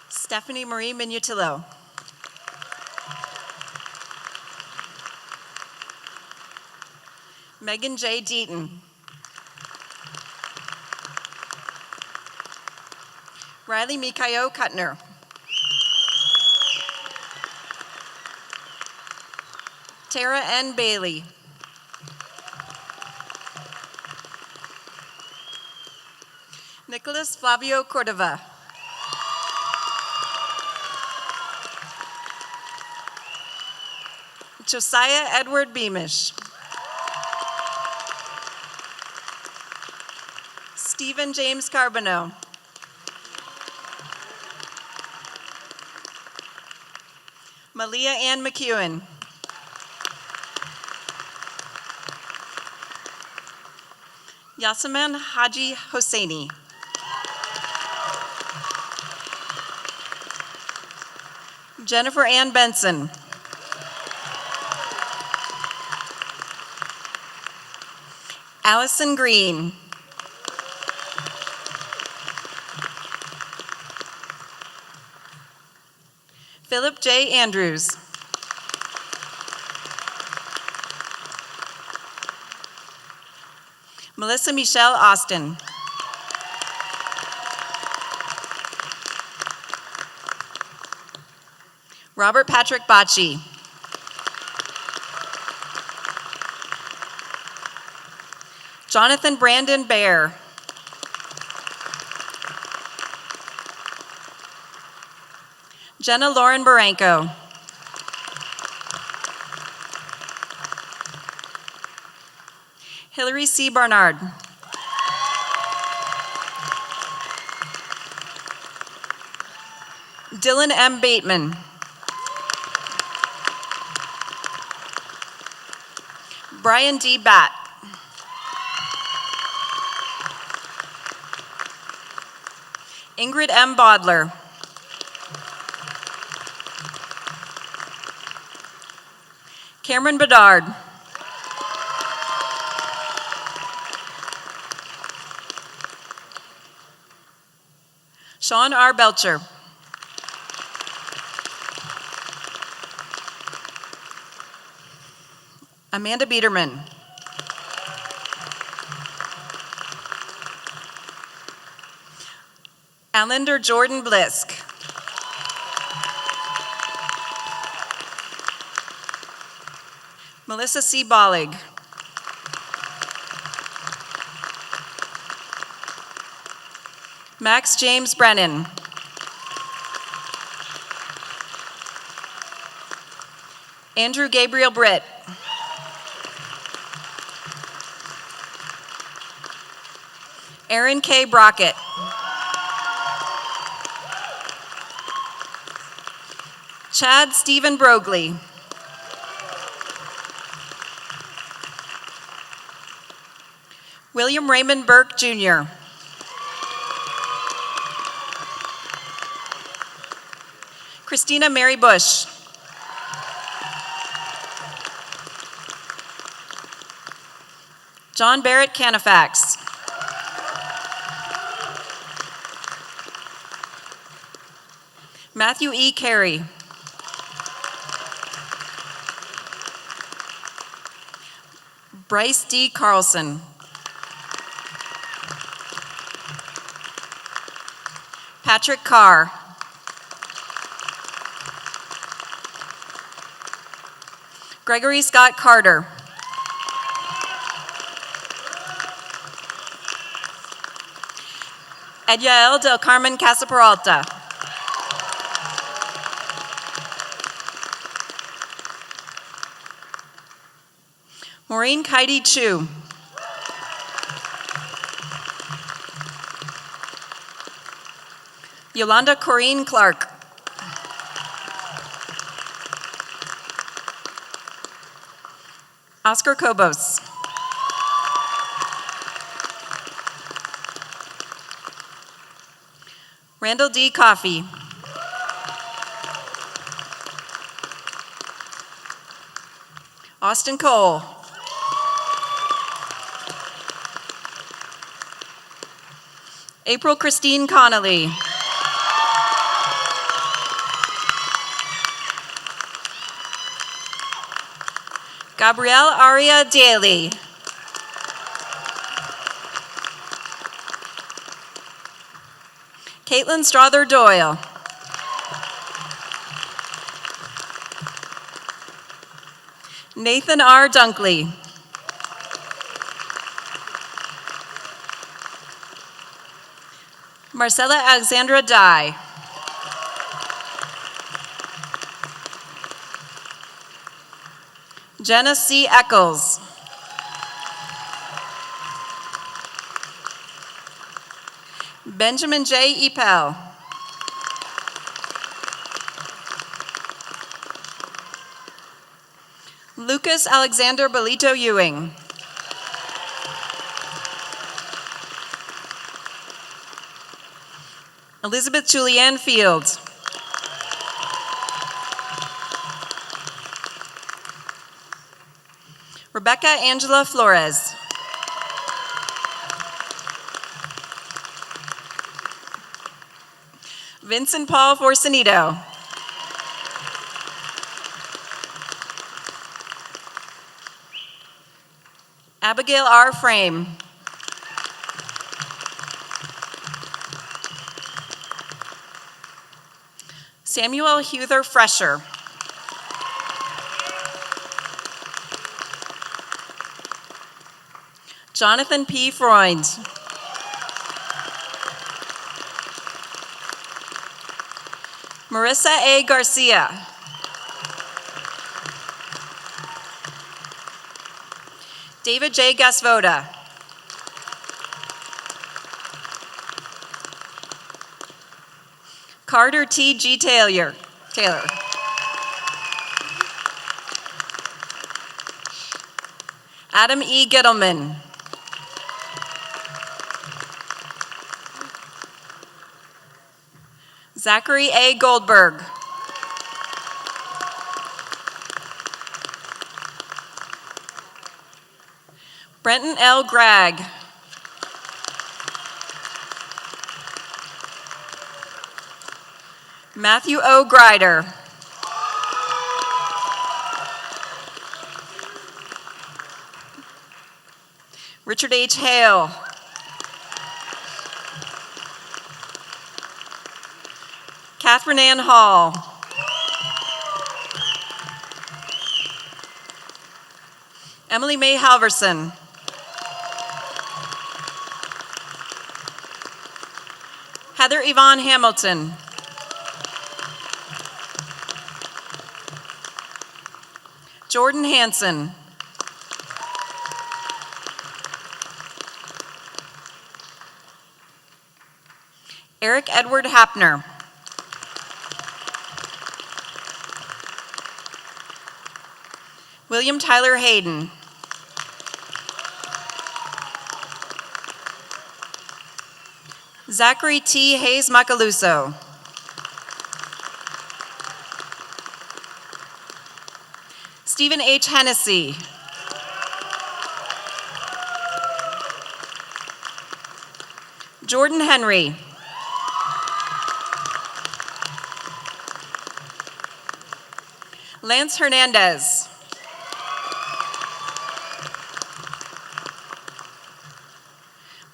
Stephanie Marie Minutillo. Megan J. Deaton. Riley Mikayo Kuttner. Tara N. Bailey. Nicholas Flavio Cordova. Josiah Edward Beamish. Stephen James Carbonneau. Malia Ann McEwen. Yasaman Haji Hosseini. Jennifer Ann Benson. Allison Green. Philip J. Andrews. Melissa Michelle Austin. Robert Patrick Bocci. Jonathan Brandon Baer. Jenna Lauren Baranco. Hillary C. Barnard. Dylan M. Bateman. Brian D. Batt. Ingrid M. Bodler. Cameron Bedard. Sean R. Belcher. Amanda Biederman. Allender Jordan Blisk. Melissa C. Bollig. Max James Brennan. Andrew Gabriel Britt. Aaron K. Brockett. Chad Stephen Brogley. William Raymond Burke, Jr. Christina Mary Bush. John Barrett Canifax. Matthew E. Carey. Bryce D. Carlson. Patrick Carr. Gregory Scott Carter. Edyael del Carmen Casaperalta. Maureen Kaidi Chu. Yolanda Corrine Clark. Oscar Kobos. Randall D. Coffey. Austin Cole. April Christine Connolly. Gabrielle Aria Daly. Caitlin Strother Doyle. Nathan R. Dunkley. Marcella Alexandra Dye. Jenna C. Eccles. Benjamin J. Epel. Lucas Alexander Belito Ewing. Elizabeth Julianne Fields. Rebecca Angela Flores. Vincent Paul Forcenito. Abigail R. Frame. Samuel Huther Fresher. Jonathan P. Freund. Marissa A. Garcia. David J. Gasvoda. Carter T. G. Taylor. Adam E. Gittleman. Zachary A. Goldberg. Brenton L. Gregg. Matthew O. Grider. Richard H. Hale. Catherine Ann Hall. Emily May Halverson. Heather Yvonne Hamilton. Jordan Hansen. Eric Edward Hapner. William Tyler Hayden. Zachary T. Hayes Macaluso. Stephen H. Hennessy. Jordan Henry. Lance Hernandez.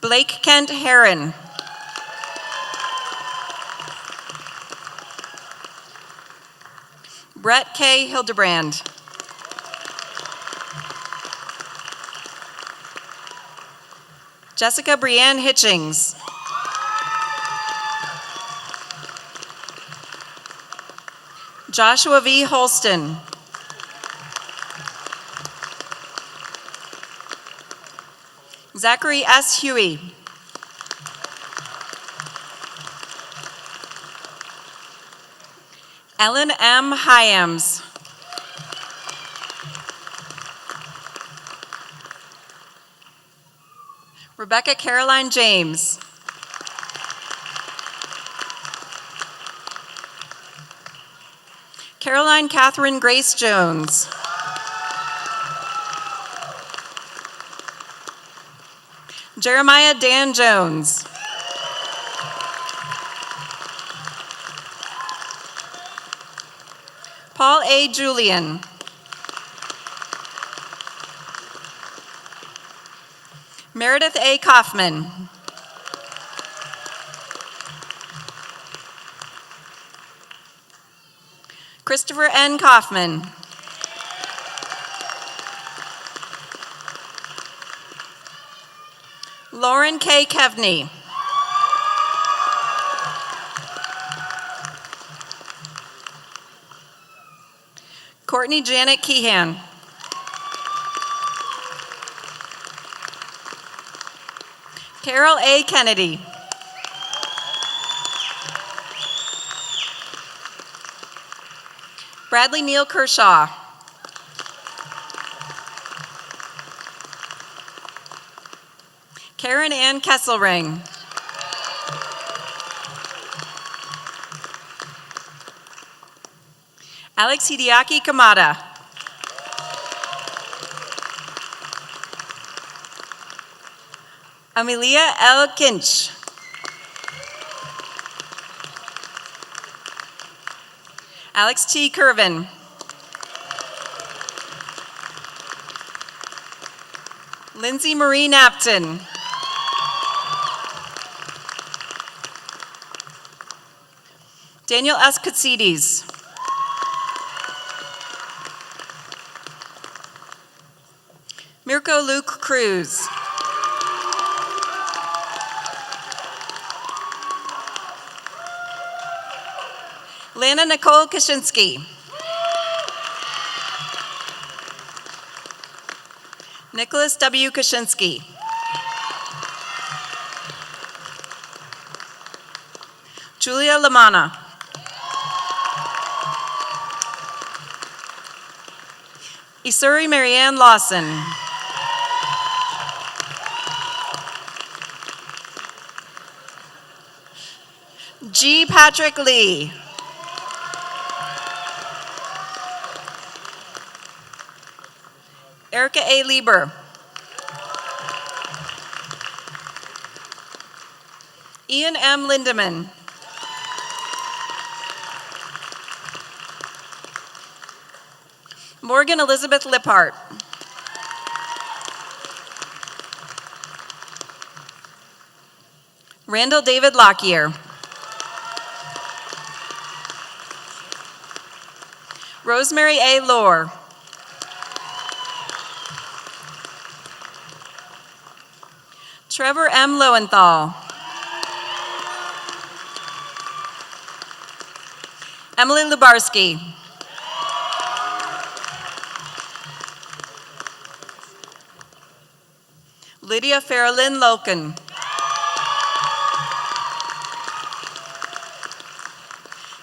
Blake Kent Heron. Brett K. Hildebrand. Jessica Brianne Hitchings. Joshua V. Holston. Zachary S. Huey. Ellen M. Hyams. Rebecca Caroline James. Caroline Catherine Grace Jones. Jeremiah Dan Jones. Paul A. Julian. Meredith A. Kaufman. Christopher N. Kaufman. Lauren K. Kevney. Courtney Janet Keehan. Carol A. Kennedy. Bradley Neal Kershaw. Karen Ann Kesselring. Alex Hideaki Kamada. Amelia L. Kinch. Alex T. Curvin. Lindsay Marie Napton. Daniel S. Katsides. Mirko Luke Cruz. Lana Nicole Kaczynski. Nicholas W. Kaczynski. Julia Lamana. Isuri Marianne Lawson. G. Patrick Lee. Erica A. Lieber. Ian M. Lindeman. Morgan Elizabeth Liphart. Randall David Lockyer. Rosemary A. Lohr. Trevor M. Lowenthal. Emily Lubarski. Lydia Farrellyn Lulkin.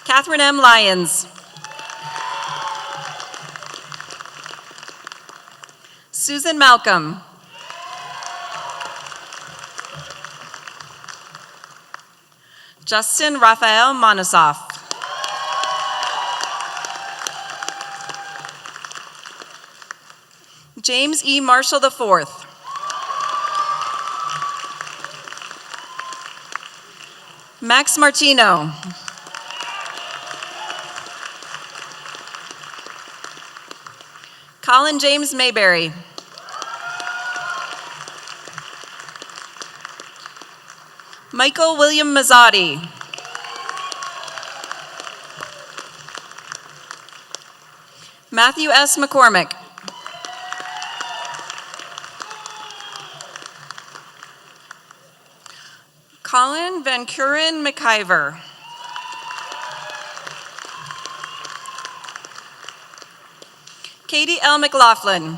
Catherine M. Lyons. Susan Malcolm. Justin Raphael Monosoff. James E. Marshall IV. Max Martino. Colin James Mayberry. Michael William Mazzotti. Matthew S. McCormick. Colin Van Kuren McIver. Katie L. McLaughlin.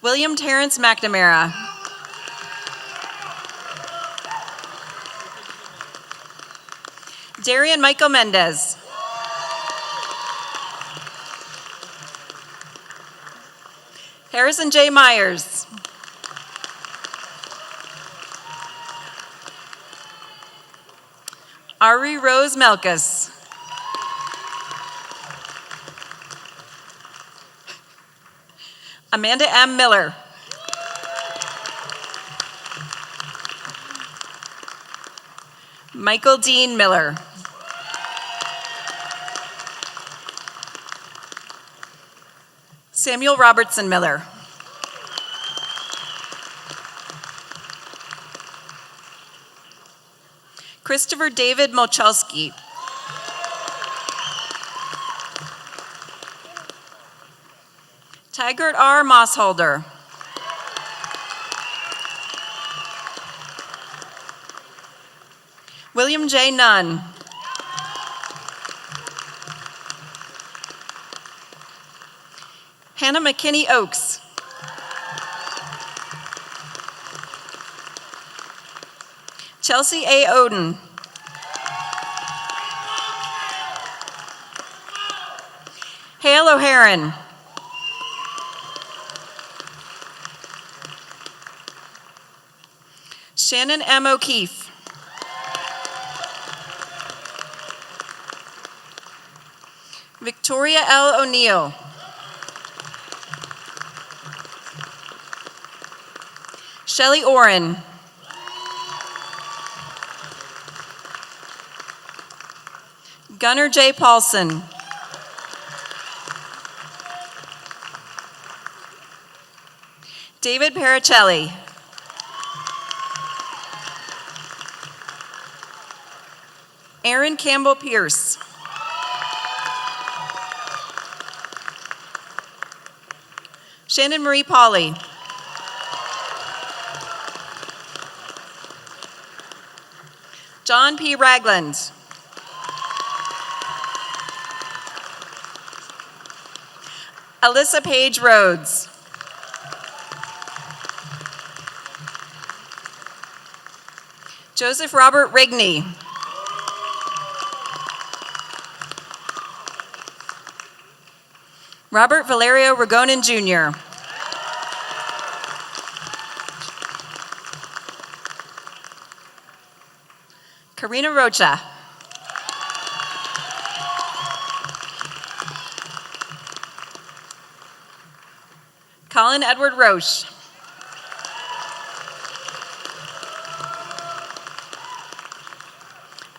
William Terrence McNamara. Darian Michael Mendez. Harrison J. Myers. Ari Rose Melkus. Amanda M. Miller. Michael Dean Miller. Samuel Robertson Miller. Christopher David Mochalski. Taggart R. Mossholder. William J. Nunn. Hannah McKinney Oakes. Chelsea A. Oden. Hale O'Haron. Shannon M. O'Keefe. Victoria L. O'Neill. Shelley Oren. Gunnar J. Paulson. David Pericelli. Aaron Campbell Pierce. Shannon Marie Pauley. John P. Ragland. Alyssa Page Rhodes. Joseph Robert Rigney. Robert Valerio Ragonin Jr. Karina Rocha. Colin Edward Roche.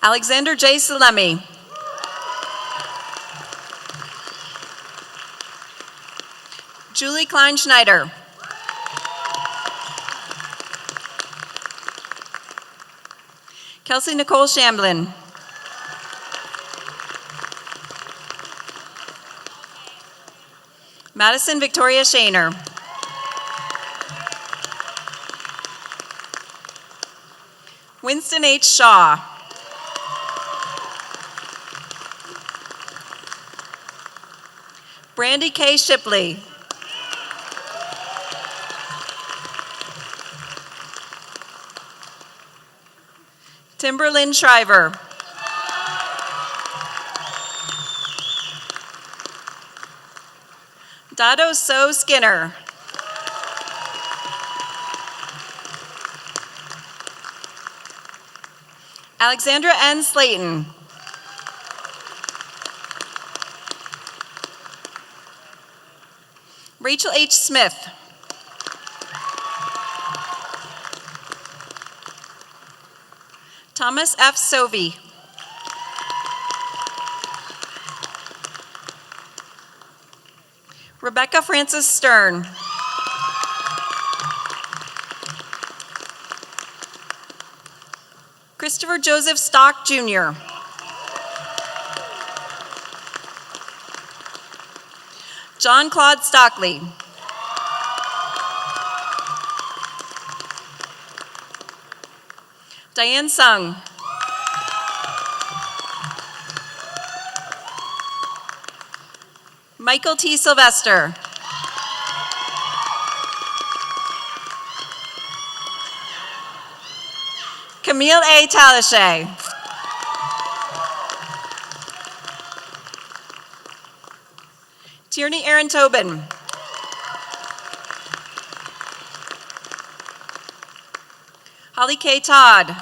Alexander J. Salemi. Julie Klein Schneider. Kelsey Nicole Shamblin. Madison Victoria Shaner. Winston H. Shaw. Brandy K. Shipley. Timberlyn Shriver. Dado So Skinner. Alexandra N. Slayton. Rachel H. Smith. Thomas F. Sovey. Rebecca Francis Stern. Christopher Joseph Stock, Jr. John Claude Stockley. Diane Sung. Michael T. Sylvester. Camille A. Talashe. Tierney Aaron Tobin. Holly K. Todd.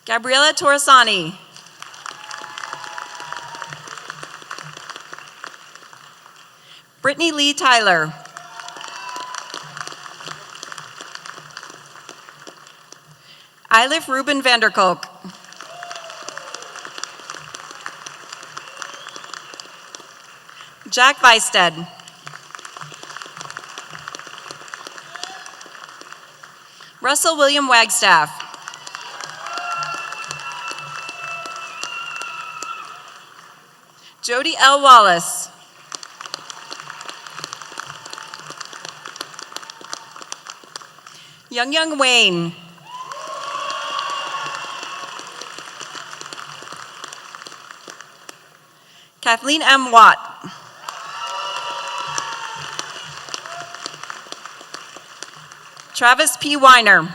Gabriela Torresani. Brittany Lee Tyler. Eilif Ruben Vanderkolk. Jack Weisted. Russell William Wagstaff. Jody L. Wallace. Young Wayne. Kathleen M. Watt. Travis P. Weiner.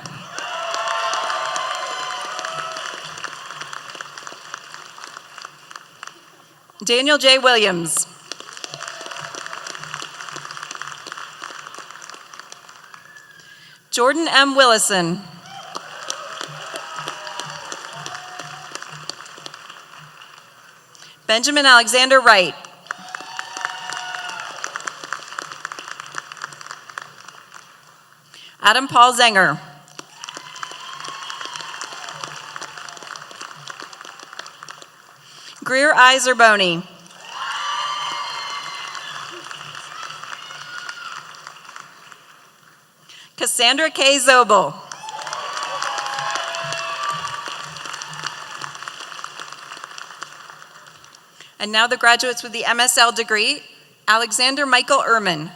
Daniel J. Williams. Jordan M. Willison. Benjamin Alexander Wright. Adam Paul Zenger. Greer I. Zerboni. Cassandra K. Zobel. And now the graduates with the MSL degree, Alexander Michael Ehrman.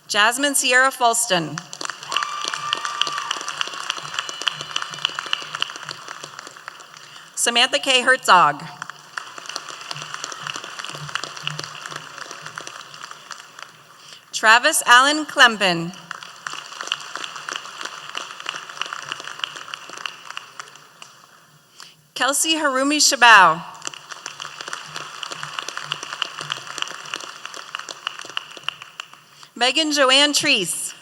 Jasmine Sierra Fulston. Samantha K. Herzog. Travis Allen Klempin. Kelsey Harumi Shabao. Megan Joanne Treese.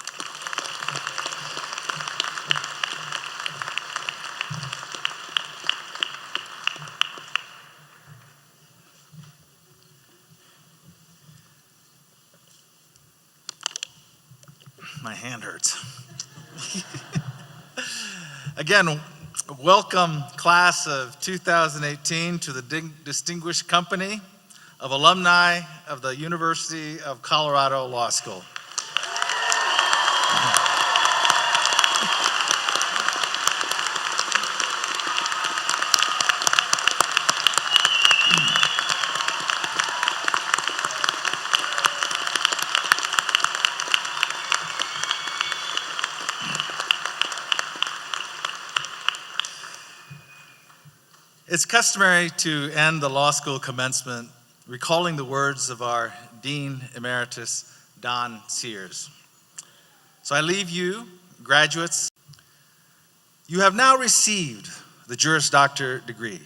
My hand hurts. Again, welcome class of 2018 to the distinguished company of alumni of the University of Colorado Law School. It's customary to end the law school commencement recalling the words of our Dean Emeritus, Don Sears. So I leave you, graduates, you have now received the Juris Doctor degree.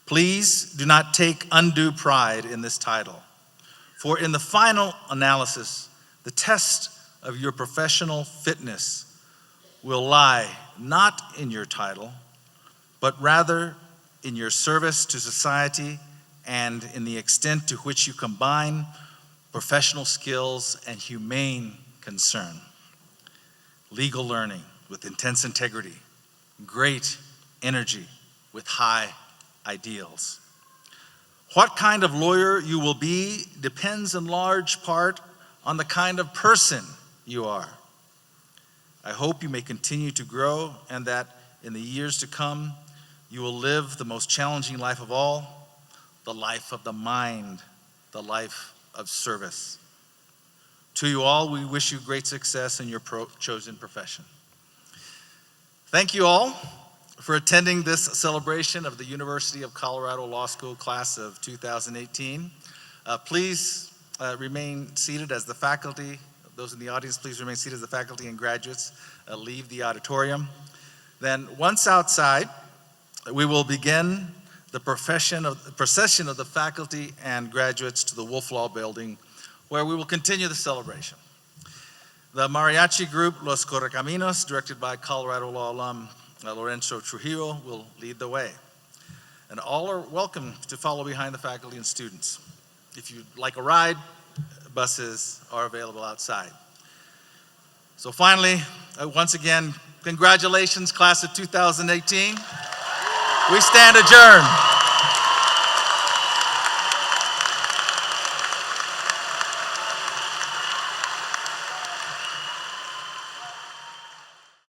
Please do not take undue pride in this title, for in the final analysis, the test of your professional fitness will lie not in your title, but rather in your service to society and in the extent to which you combine professional skills and humane concern. Legal learning with intense integrity, great energy with high ideals. What kind of lawyer you will be depends in large part on the kind of person you are. I hope you may continue to grow and that in the years to come, you will live the most challenging life of all, the life of the mind, the life of service. To you all, we wish you great success in your chosen profession. Thank you all for attending this celebration of the University of Colorado Law School class of 2018. Please remain seated as the faculty, those in the audience, please remain seated as the faculty and graduates leave the auditorium. Then once outside, we will begin the procession of the faculty and graduates to the Wolf Law Building, where we will continue the celebration. The mariachi group, Los Correcaminos, directed by Colorado Law alum Lorenzo Trujillo, will lead the way. And all are welcome to follow behind the faculty and students. If you'd like a ride, buses are available outside. So finally, once again, congratulations, class of 2018. We stand adjourned.